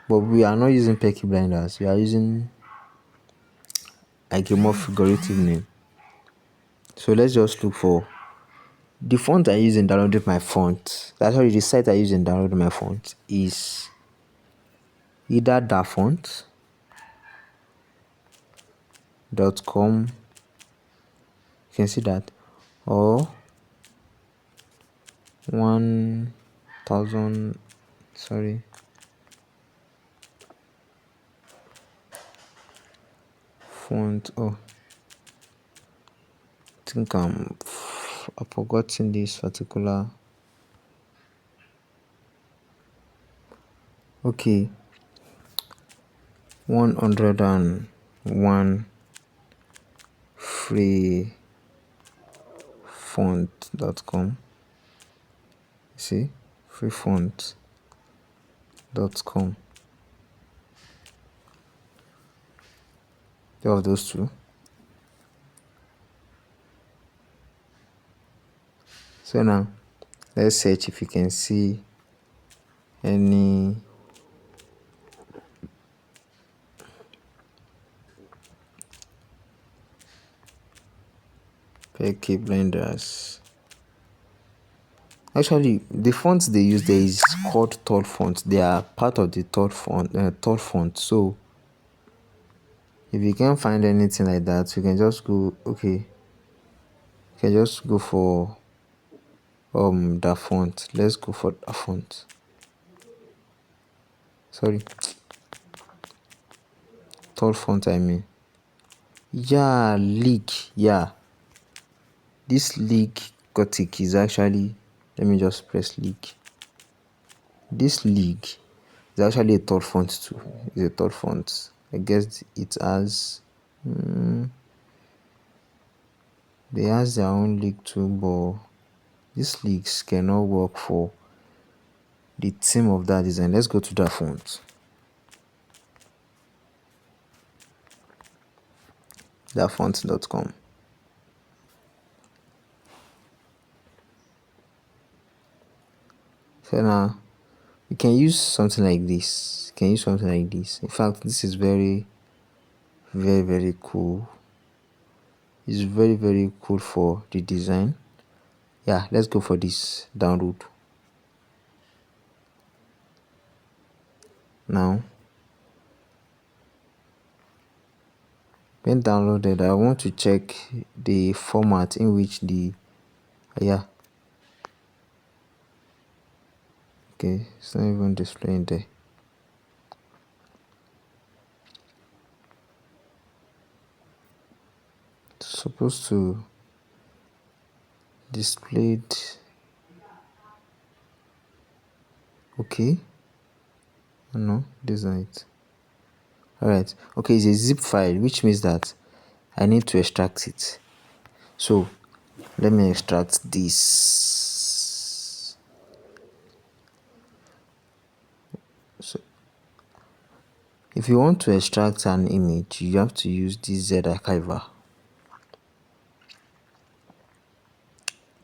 But we are not using Peaky Blinders. We are using like a more figurative name. So let's just look for the font I use in downloading my font. That's why the site I use in downloading my font is either dafont.com. You can see that, or 1000. Sorry. Font. Oh, I think I've forgotten this particular. Okay, 101 freefont.com. See, freefont.com. Two of those two. So now let's search if you can see any Peaky Blinders. Actually, the fonts they use there is called third font. They are part of the third font. So if you can't find anything like that, you can just go. Okay, you can just go for the font. Let's go for the font. Sorry, third font. I mean, yeah, leak. Yeah, this leak Gothic is actually. Let me just press leak. This leak is actually a third font too. It's a third font. I guess it has. They has their own leak too, but these leaks cannot work for the theme of that design. Let's go to that font. Dafont.com. So now you can use something like this. In fact, this is very, very, very cool. It's very, very cool for the design. Yeah, let's go for this download. Now, when downloaded, I want to check the format in which the okay, it's not even displaying there. It's supposed to display it. Okay, no, this is not it. Alright, okay, it's a zip file, which means that I need to extract it. So let me extract this. So if you want to extract an image, you have to use this Z archiver.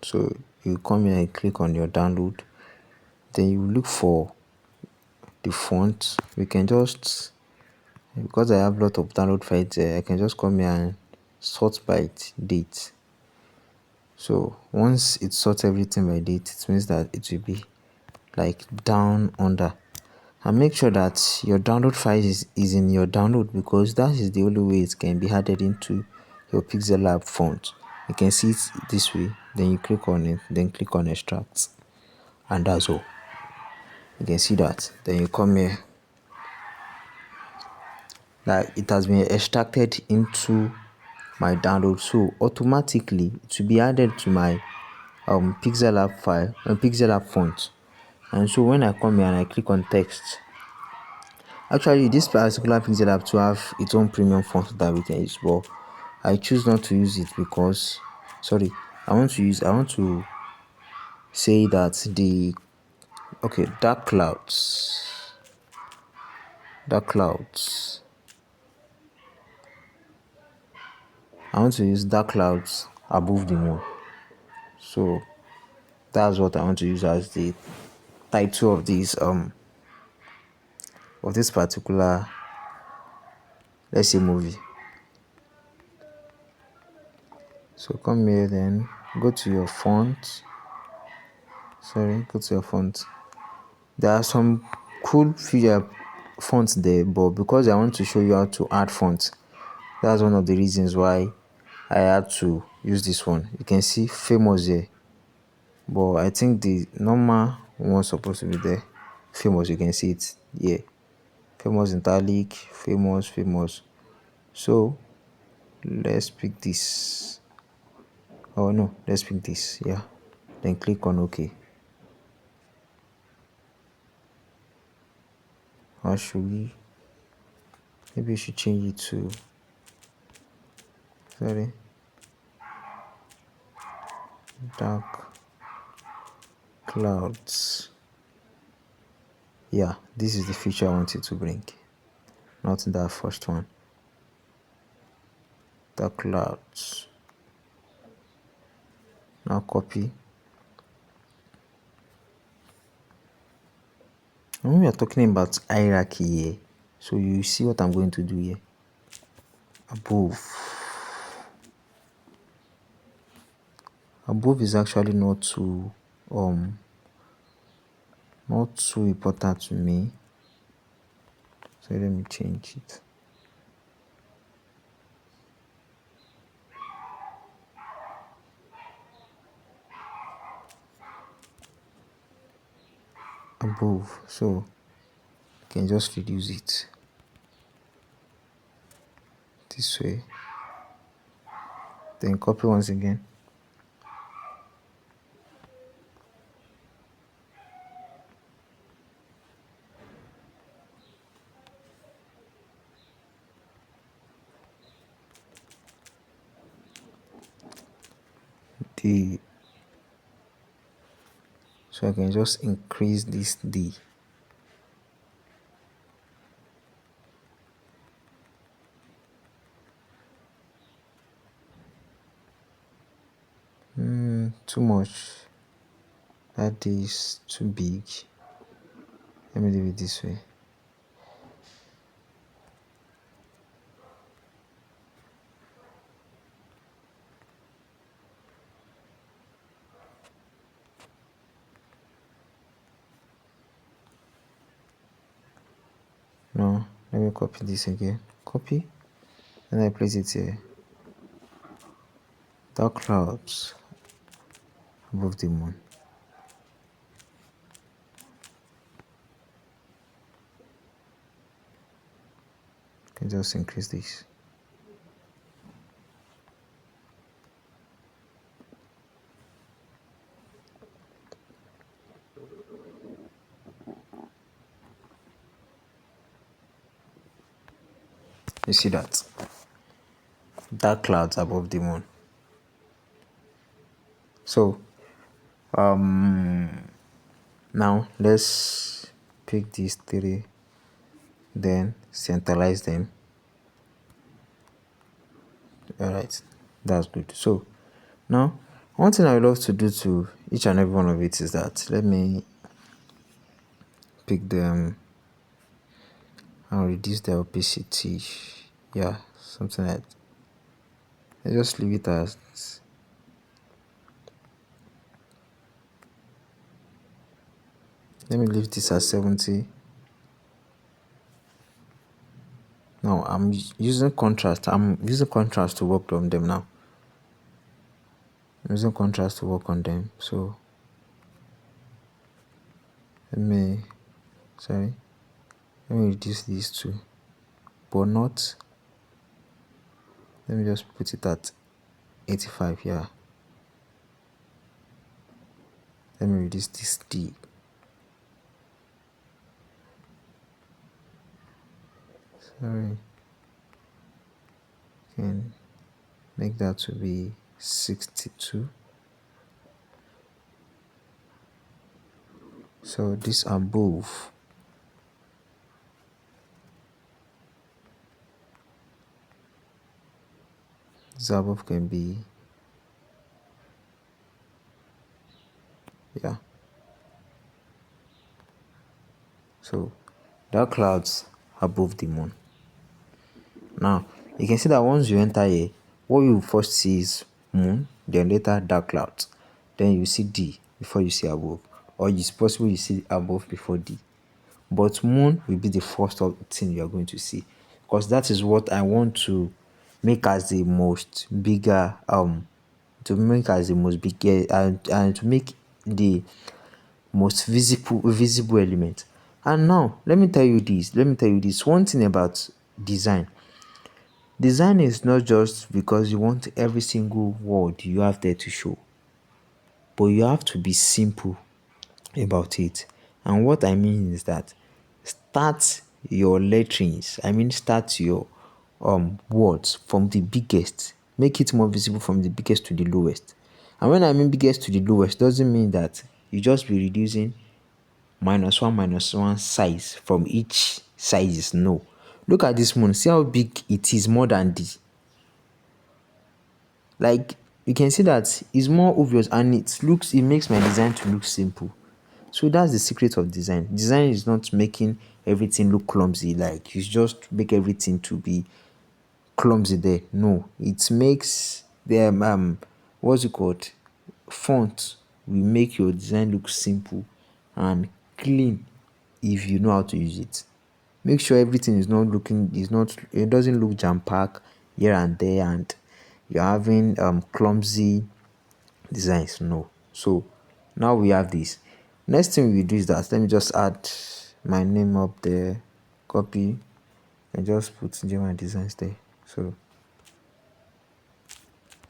So you come here and click on your download, then you look for the font. We can just, because I have a lot of download files there, I can just come here and sort by date. So once it sorts everything by date, it means that it will be like down under. And make sure that your download file is in your download, because that is the only way it can be added into your Pixellab font. You can see it this way, then you click on it, then click on extract, and that's all. You can see that. Then you come here, that it has been extracted into my download, so automatically it will be added to my Pixellab file and Pixellab font. And so when I come here and I click on text, actually this particular Pixellab to have its own premium font that we can use, but I choose not to use it because I want to say that the dark clouds, I want to use dark clouds above the moon. So that's what I want to use as the title of this particular, let's say, movie. So come here, then go to your font. Go to your font. There are some cool feature fonts there, but because I want to show you how to add fonts, that's one of the reasons why I had to use this one. You can see famous here, but I think the normal one supposed to be there. Famous, you can see it here. Famous italic, famous. So let's pick this. Oh no, let's pick this. Yeah, then click on OK. How should we? Maybe we should change it to dark clouds. Yeah, this is the feature I wanted to bring, not that first one. Dark clouds. Now copy. When we are talking about hierarchy here, so you see what I'm going to do here. Above is actually not too important to me, so let me change it. Above, so you can just reduce it this way, then copy once again. So I can just increase this D. Too much. That D is too big. Let me leave it this way. No, let me copy this again. Copy, and I place it here. Dark clouds above the moon. Can just increase this. You see that? Dark clouds above the moon. So now let's pick these three, then centralize them. Alright, that's good. So now one thing I would love to do to each and every one of it is that let me pick them and reduce the opacity. Yeah, something like that. I just leave it as let me leave this as 70. Now I'm using contrast. I'm using contrast to work on them now. I'm using contrast to work on them. So let me reduce these two. but not. Let me just put it at 85. Yeah, let me reduce this D. Sorry, can make that to be 62. So this above can be, yeah. So dark clouds above the moon. Now you can see that once you enter here, what you first see is moon, then later dark clouds, then you see D before you see above, or it's possible you see above before D. But moon will be the first thing you are going to see, because that is what I want to make as the most bigger to make as the most big and to make the most visible element. And now let me tell you this one thing about design. Design is not just because you want every single word you have there to show, but you have to be simple about it. And what I mean is that start your letterings, start your words from the biggest, make it more visible from the biggest to the lowest. And when I mean biggest to the lowest, doesn't mean that you just be reducing -1 size from each sizes. No, look at this moon, see how big it is more than D. Like you can see that it's more obvious, and it makes my design to look simple. So that's the secret of design. Design is not making everything look clumsy, like you just make everything to be clumsy there. No, it makes them what's it called, font will make your design look simple and clean if you know how to use it. Make sure everything it doesn't look jam packed here and there, and you're having clumsy designs. No. So now we have this. Next thing we do is that let me just add my name up there, copy, and just put J1 designs there. So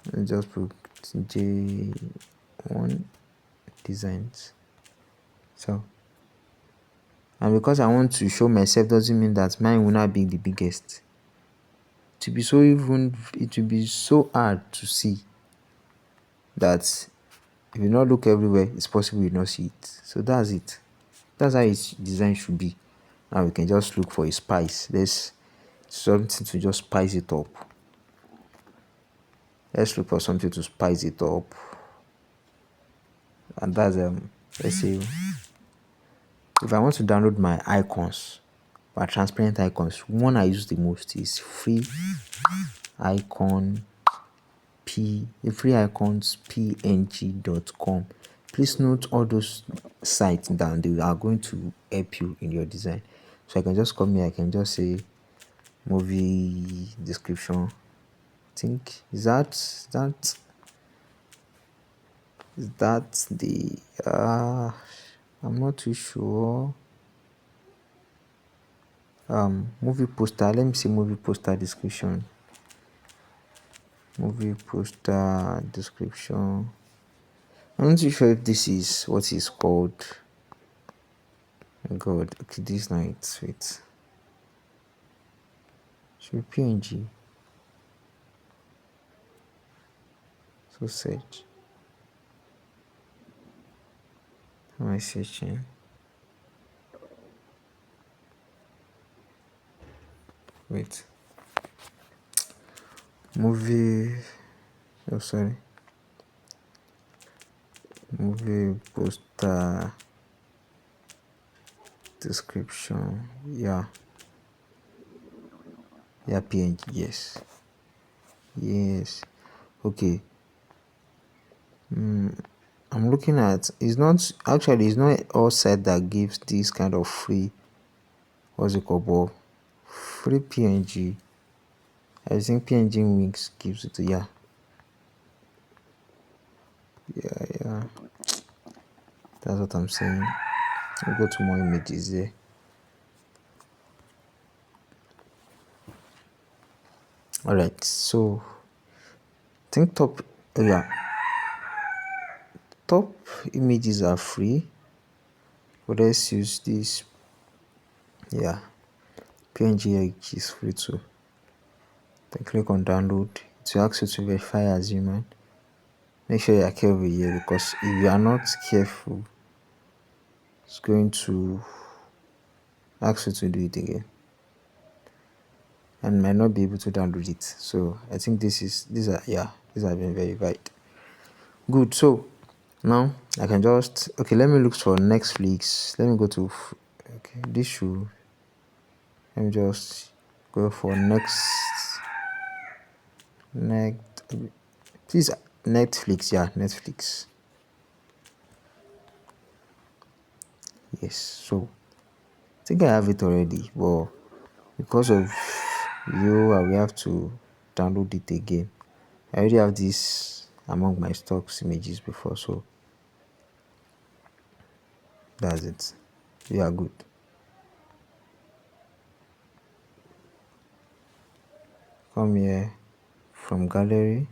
let me just put J1 designs. So, and because I want to show myself doesn't mean that mine will not be the biggest. It will be so hard to see that if you not look everywhere, it's possible you not see it. So that's it. That's how its design should be. Now we can just look for a spice. There's something to just spice it up. Let's look for something to spice it up. And that's let's say if I want to download my icons, my transparent icons, one I use the most is free icon freeicons.png.com. Please note all those sites down. They are going to help you in your design. So I can just come here, I can just say movie description. I think is that the I'm not too sure. Movie poster. Let me see movie poster description. Movie poster description. I'm not too sure if this is what is called. Oh God, okay, this night, sweet. Should be PNG. So search. How am I searching? Wait. Movie. Oh, sorry. Movie poster description. Yeah. Yeah, PNG. Yes. Yes. Okay. I'm looking at. It's not all site that gives this kind of free. What's it called? But free PNG. I think PNG Wings gives it. Yeah. Yeah. That's what I'm saying. I'll go to more images there. All right, so I think top images are free, but let's use this. Yeah, PNG is free too. Then click on download. It will ask you to verify as human. Make sure you are careful here, because if you are not careful, it's going to ask you to do it again and might not be able to download it. So I think these have been verified. Good. So now I can just, okay, let me look for Netflix. Let me go to, okay, this should, let me just go for next please, Netflix. Yeah, Netflix. Yes. So I think I have it already, but because of you, I will have to download it again. I already have this among my stocks images before, so that's it. You are good. Come here from gallery,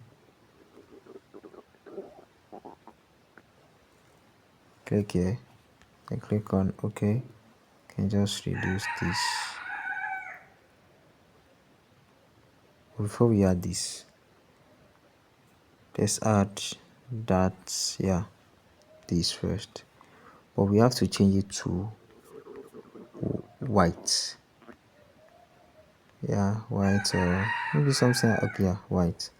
click here, and click on OK. Can just reduce this. Before we add this, let's add that, yeah, this first, but we have to change it to white. Yeah, white, or maybe something like, yeah, white.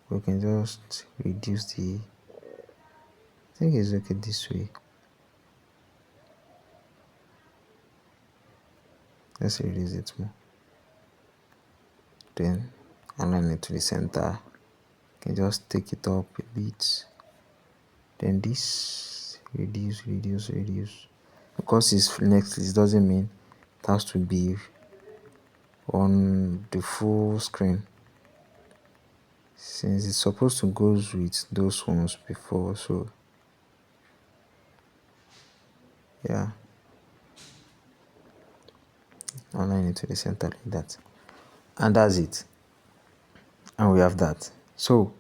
We can just reduce the, I think it's okay this way. Let's reduce it more. Then align it to the center. You can just take it up a bit. Then this, reduce. Because it's next, it doesn't mean it has to be on the full screen, since it's supposed to go with those ones before. So yeah, align it to the center like that, and that's it. And we have that. So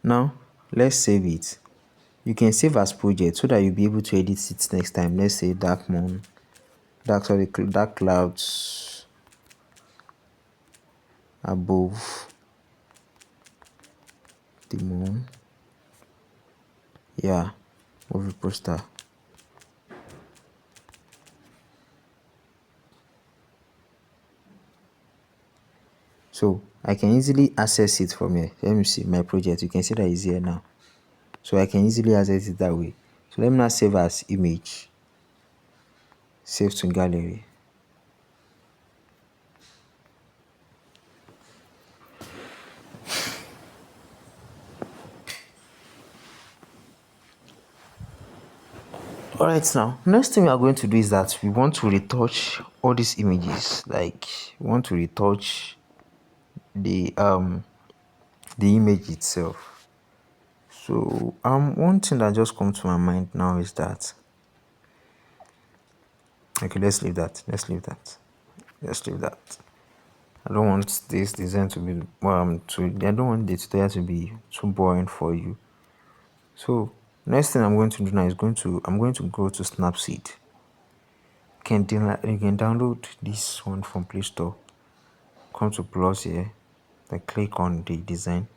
now let's save it. You can save as project so that you'll be able to edit it next time. Let's say dark moon, dark clouds above the moon. Yeah, movie poster. So I can easily access it from here. Let me see my project. You can see that it's here now. So I can easily access it that way. So let me now save as image. Save to gallery. Alright, now next thing we are going to do is that we want to retouch all these images. Like, we want to retouch the image itself. So one thing that just comes to my mind now is that, okay, let's leave that. I don't want this design to be I don't want the tutorial to be too boring for you. So next thing I'm going to do now is I'm going to go to Snapseed. You can download this one from Play Store. Come to plus here, then click on the design.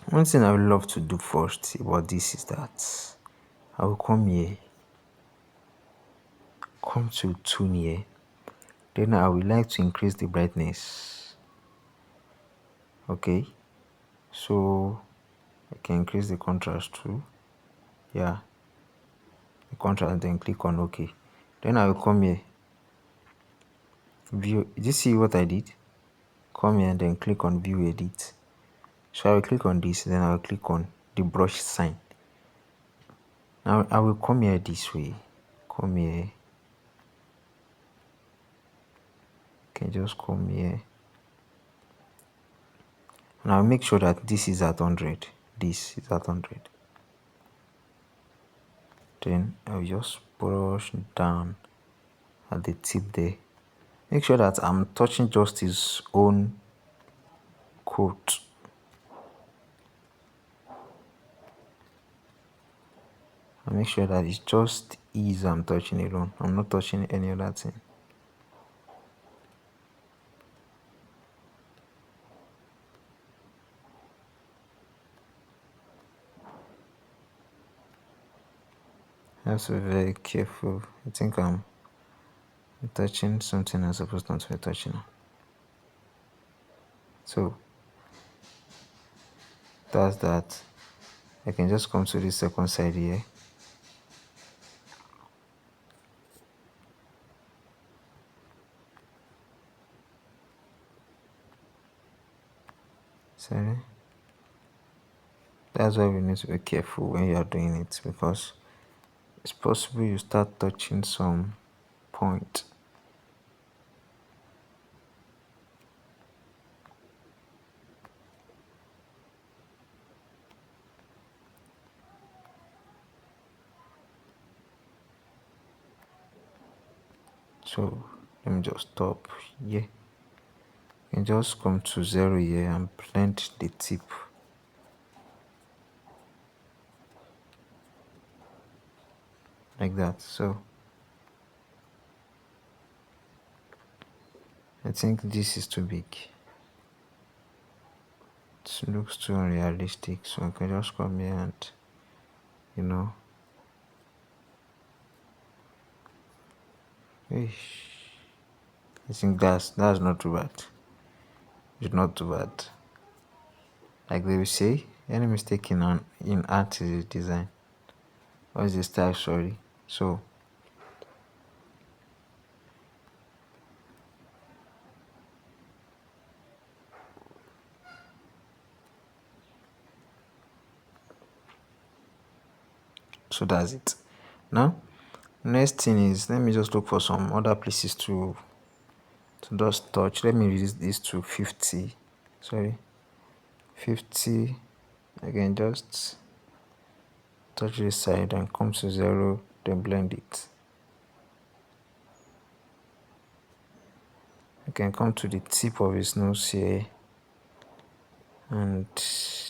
One thing I would love to do first about this is that I will come here, come to tune here, then I would like to increase the brightness. Okay, so I can increase the contrast too. Yeah, the contrast, then click on OK. Then I will come here, view. Did you see what I did? Come here and then click on view edit. So I will click on this, then I will click on the brush sign. Now I will come here this way. Come here. Can just come here. And I'll make sure that this is at 100. This is at 100. Then I'll just brush down at the tip there. make sure that I'm touching just his own coat. And make sure that it's just his I'm touching alone. I'm not touching any other thing. I have to be very careful. I think I'm touching something I'm supposed not to be touching. So that's that. I can just come to the second side here. Sorry. That's why we need to be careful when you are doing it, because it's possible you start touching some point. So let me just stop here. And just come to 0 here and blend the tip. Like that. So I think this is too big. It looks too unrealistic. So I can just come here and, you know. I think that's not too bad. It's not too bad. Like they will say, any mistake in art is a design. Or is a style, sorry. So that's it. Now next thing is, let me just look for some other places to just touch. Let me reduce this to 50. Sorry, 50. Again, just touch this side and come to 0, then blend it. I can come to the tip of his nose here, and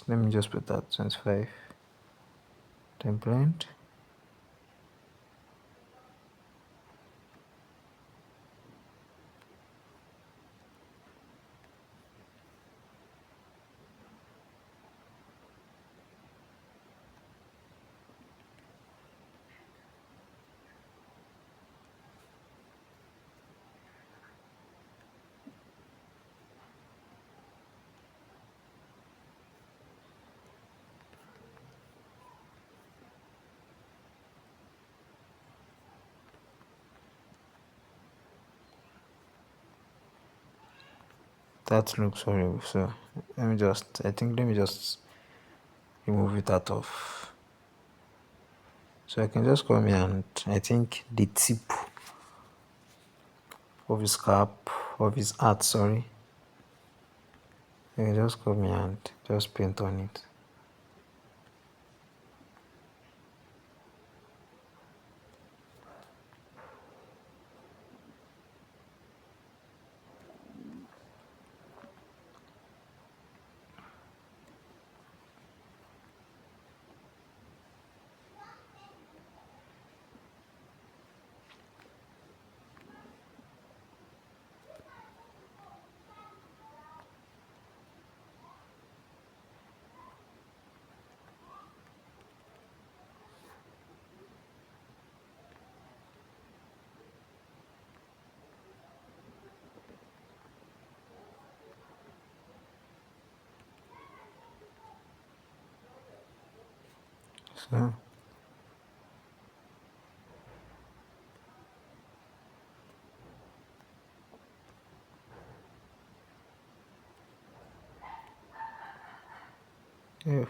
let me just put that 25, then blend. That looks horrible. So let me just remove it out of. So I can just come here and I think the tip of his cap, of his hat, sorry. I can just come here and just paint on it. So yeah.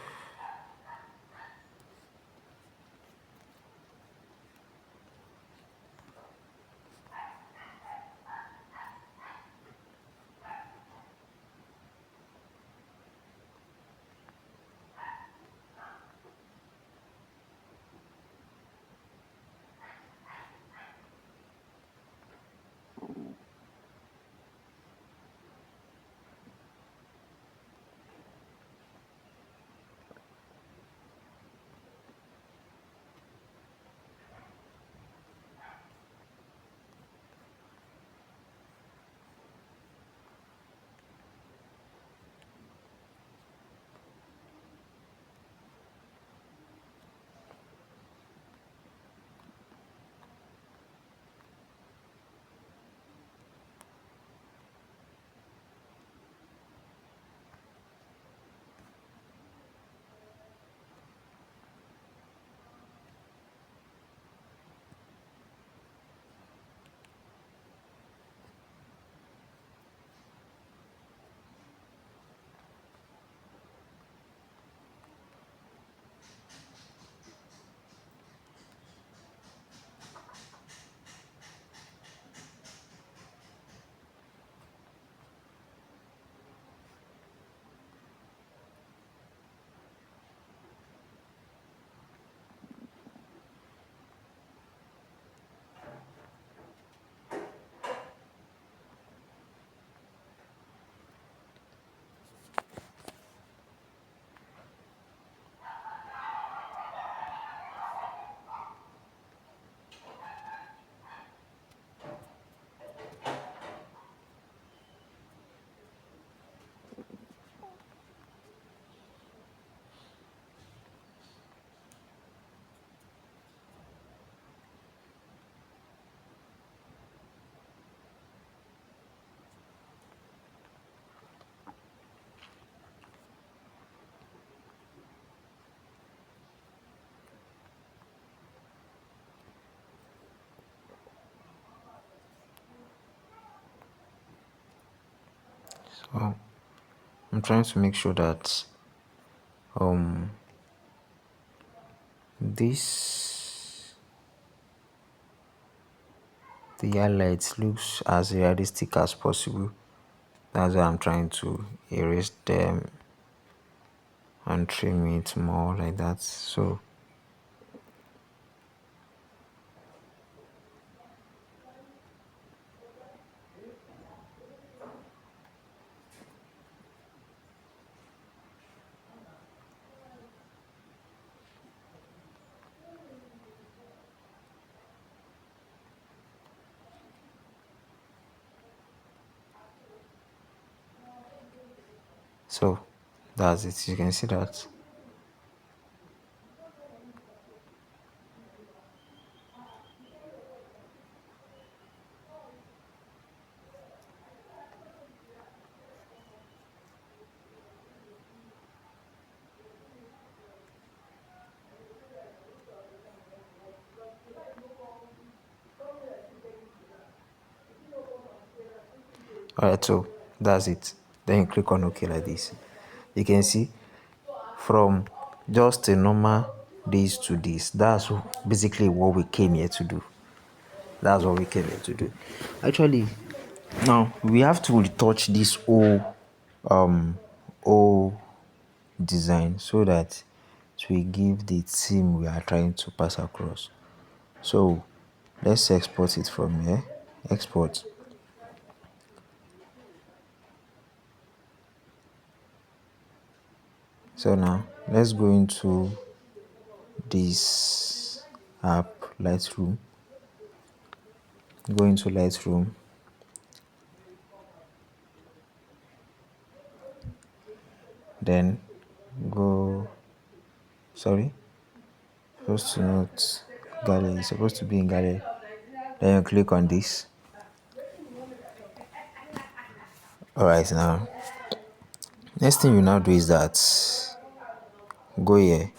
Oh, I'm trying to make sure that um this the highlights looks as realistic as possible. That's why I'm trying to erase them and trim it more like that. So that's it. You can see that. Alright, so that's it. Then you click on OK like this. You can see from just a normal this to this. That's basically what we came here to do. That's what we came here to do. Actually, now we have to retouch this whole design so that it will give the theme we are trying to pass across. So let's export it from here. Export. So now let's go into this app, Lightroom. Go into Lightroom. Then go, sorry, supposed to not gallery, it's supposed to be in gallery. Then you click on this. Alright, now next thing you now do is that go here,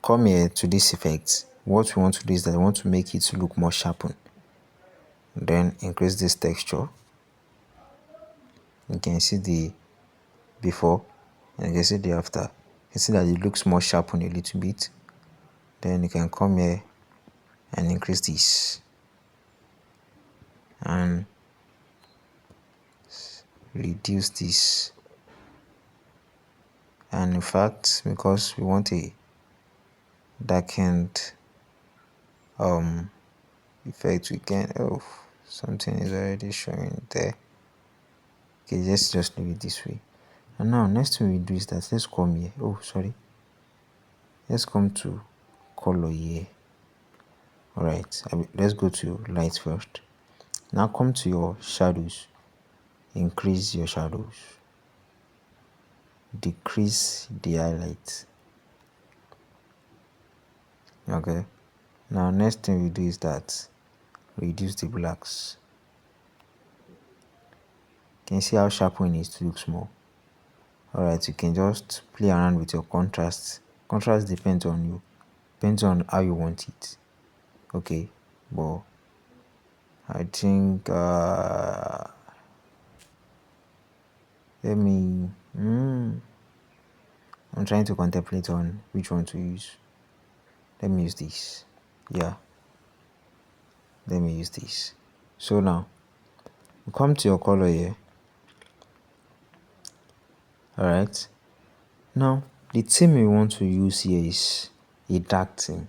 come here to this effect. What we want to do is that we want to make it look more sharpened. Then increase this texture. You can see the before and you can see the after. You can see that it looks more sharpened a little bit. Then you can come here and increase this and reduce this. And in fact, because we want a darkened effect, we can, oh, something is already showing there. Okay, let's just leave it this way. And now next thing we do is that let's come here. Oh, sorry, let's come to color here. Alright, let's go to light first. Now come to your shadows. Increase your shadows, decrease the highlights. Okay, now next thing we do is that reduce the blacks. Can you see how sharpened it looks more? Alright, you can just play around with your contrast. Contrast depends on you, depends on how you want it. Okay, but I think let me I'm trying to contemplate on which one to use. Let me use this. Yeah, let me use this. So now come to your color here. Alright, now the theme we want to use here is a dark theme,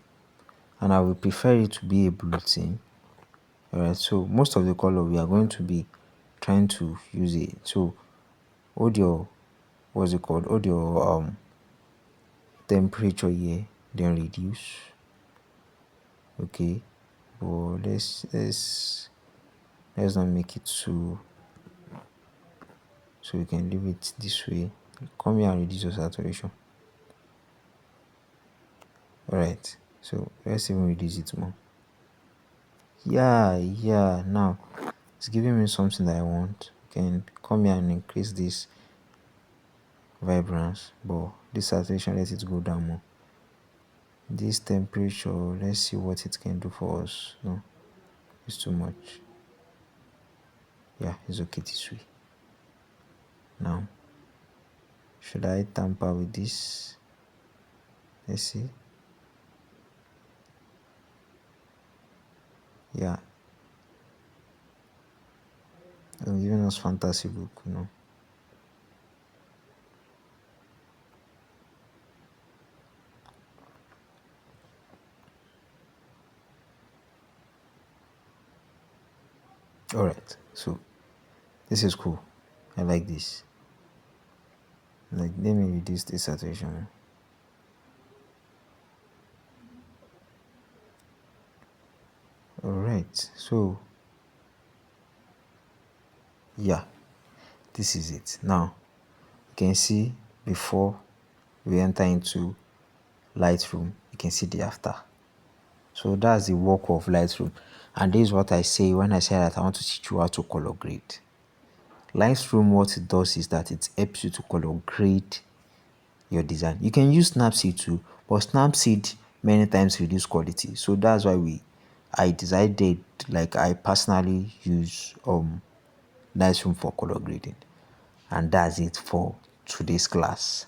and I will prefer it to be a blue theme. Alright, so most of the color we are going to be trying to use it. So hold your, what's it called, hold your temperature here, then reduce. Okay, but let's not make it too, so we can leave it this way. Come here and reduce your saturation. Alright, so let's even reduce it more. Yeah, now it's giving me something that I want. You can come here and increase this vibrance, but this saturation, let it go down more. This temperature, let's see what it can do for us. No, it's too much. Yeah, it's okay this way. Now, should I tamper with this? Let's see. Yeah, I'm giving us fantasy book. All right, so this is cool. I like this. Like, let me reduce this saturation. All right, so yeah, this is it. Now, you can see before we enter into Lightroom, you can see the after. So that's the work of Lightroom, and this is what I say when I say that I want to teach you how to color grade. Lightroom, what it does is that it helps you to color grade your design. You can use Snapseed too, but Snapseed many times reduce quality. So that's why I decided, like, I personally use Lightroom for color grading. And that's it for today's class.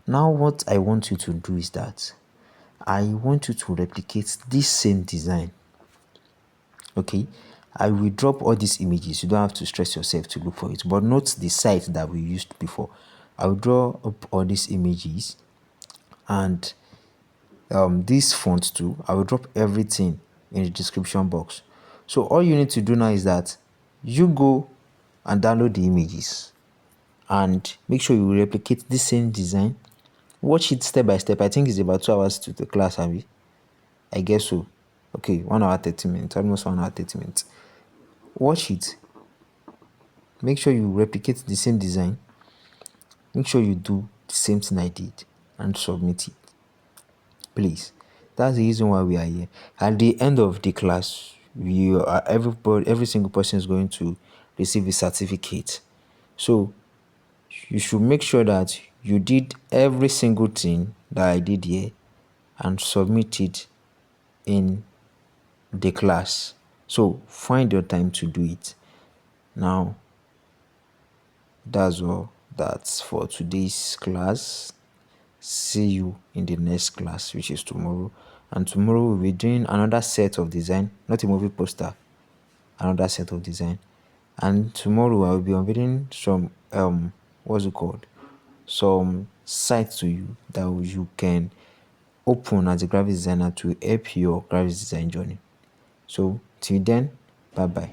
Now what I want you to do is that I want you to replicate this same design. Okay, I will drop all these images. You don't have to stress yourself to look for it, but note the site that we used before. I will draw up all these images, and this font too. I will drop everything in the description box. So all you need to do now is that you go and download the images and make sure you replicate the same design. Watch it step by step. I think it's about 2 hours to the class, Abby. I guess so. Okay, 1 hour 30 minutes, almost 1 hour 30 minutes. Watch it. Make sure you replicate the same design. Make sure you do the same thing I did and submit it. Please. That's the reason why we are here. At the end of the class, every single person is going to receive a certificate. So you should make sure that you did every single thing that I did here and submit it in the class. So find your time to do it. Now, that's all. That's for today's class. See you in the next class, which is tomorrow. And tomorrow we'll be doing another set of design, not a movie poster, another set of design. And tomorrow I will be unveiling some what's it called, some sites to you that you can open as a graphic designer to help your graphic design journey. So till then, bye bye.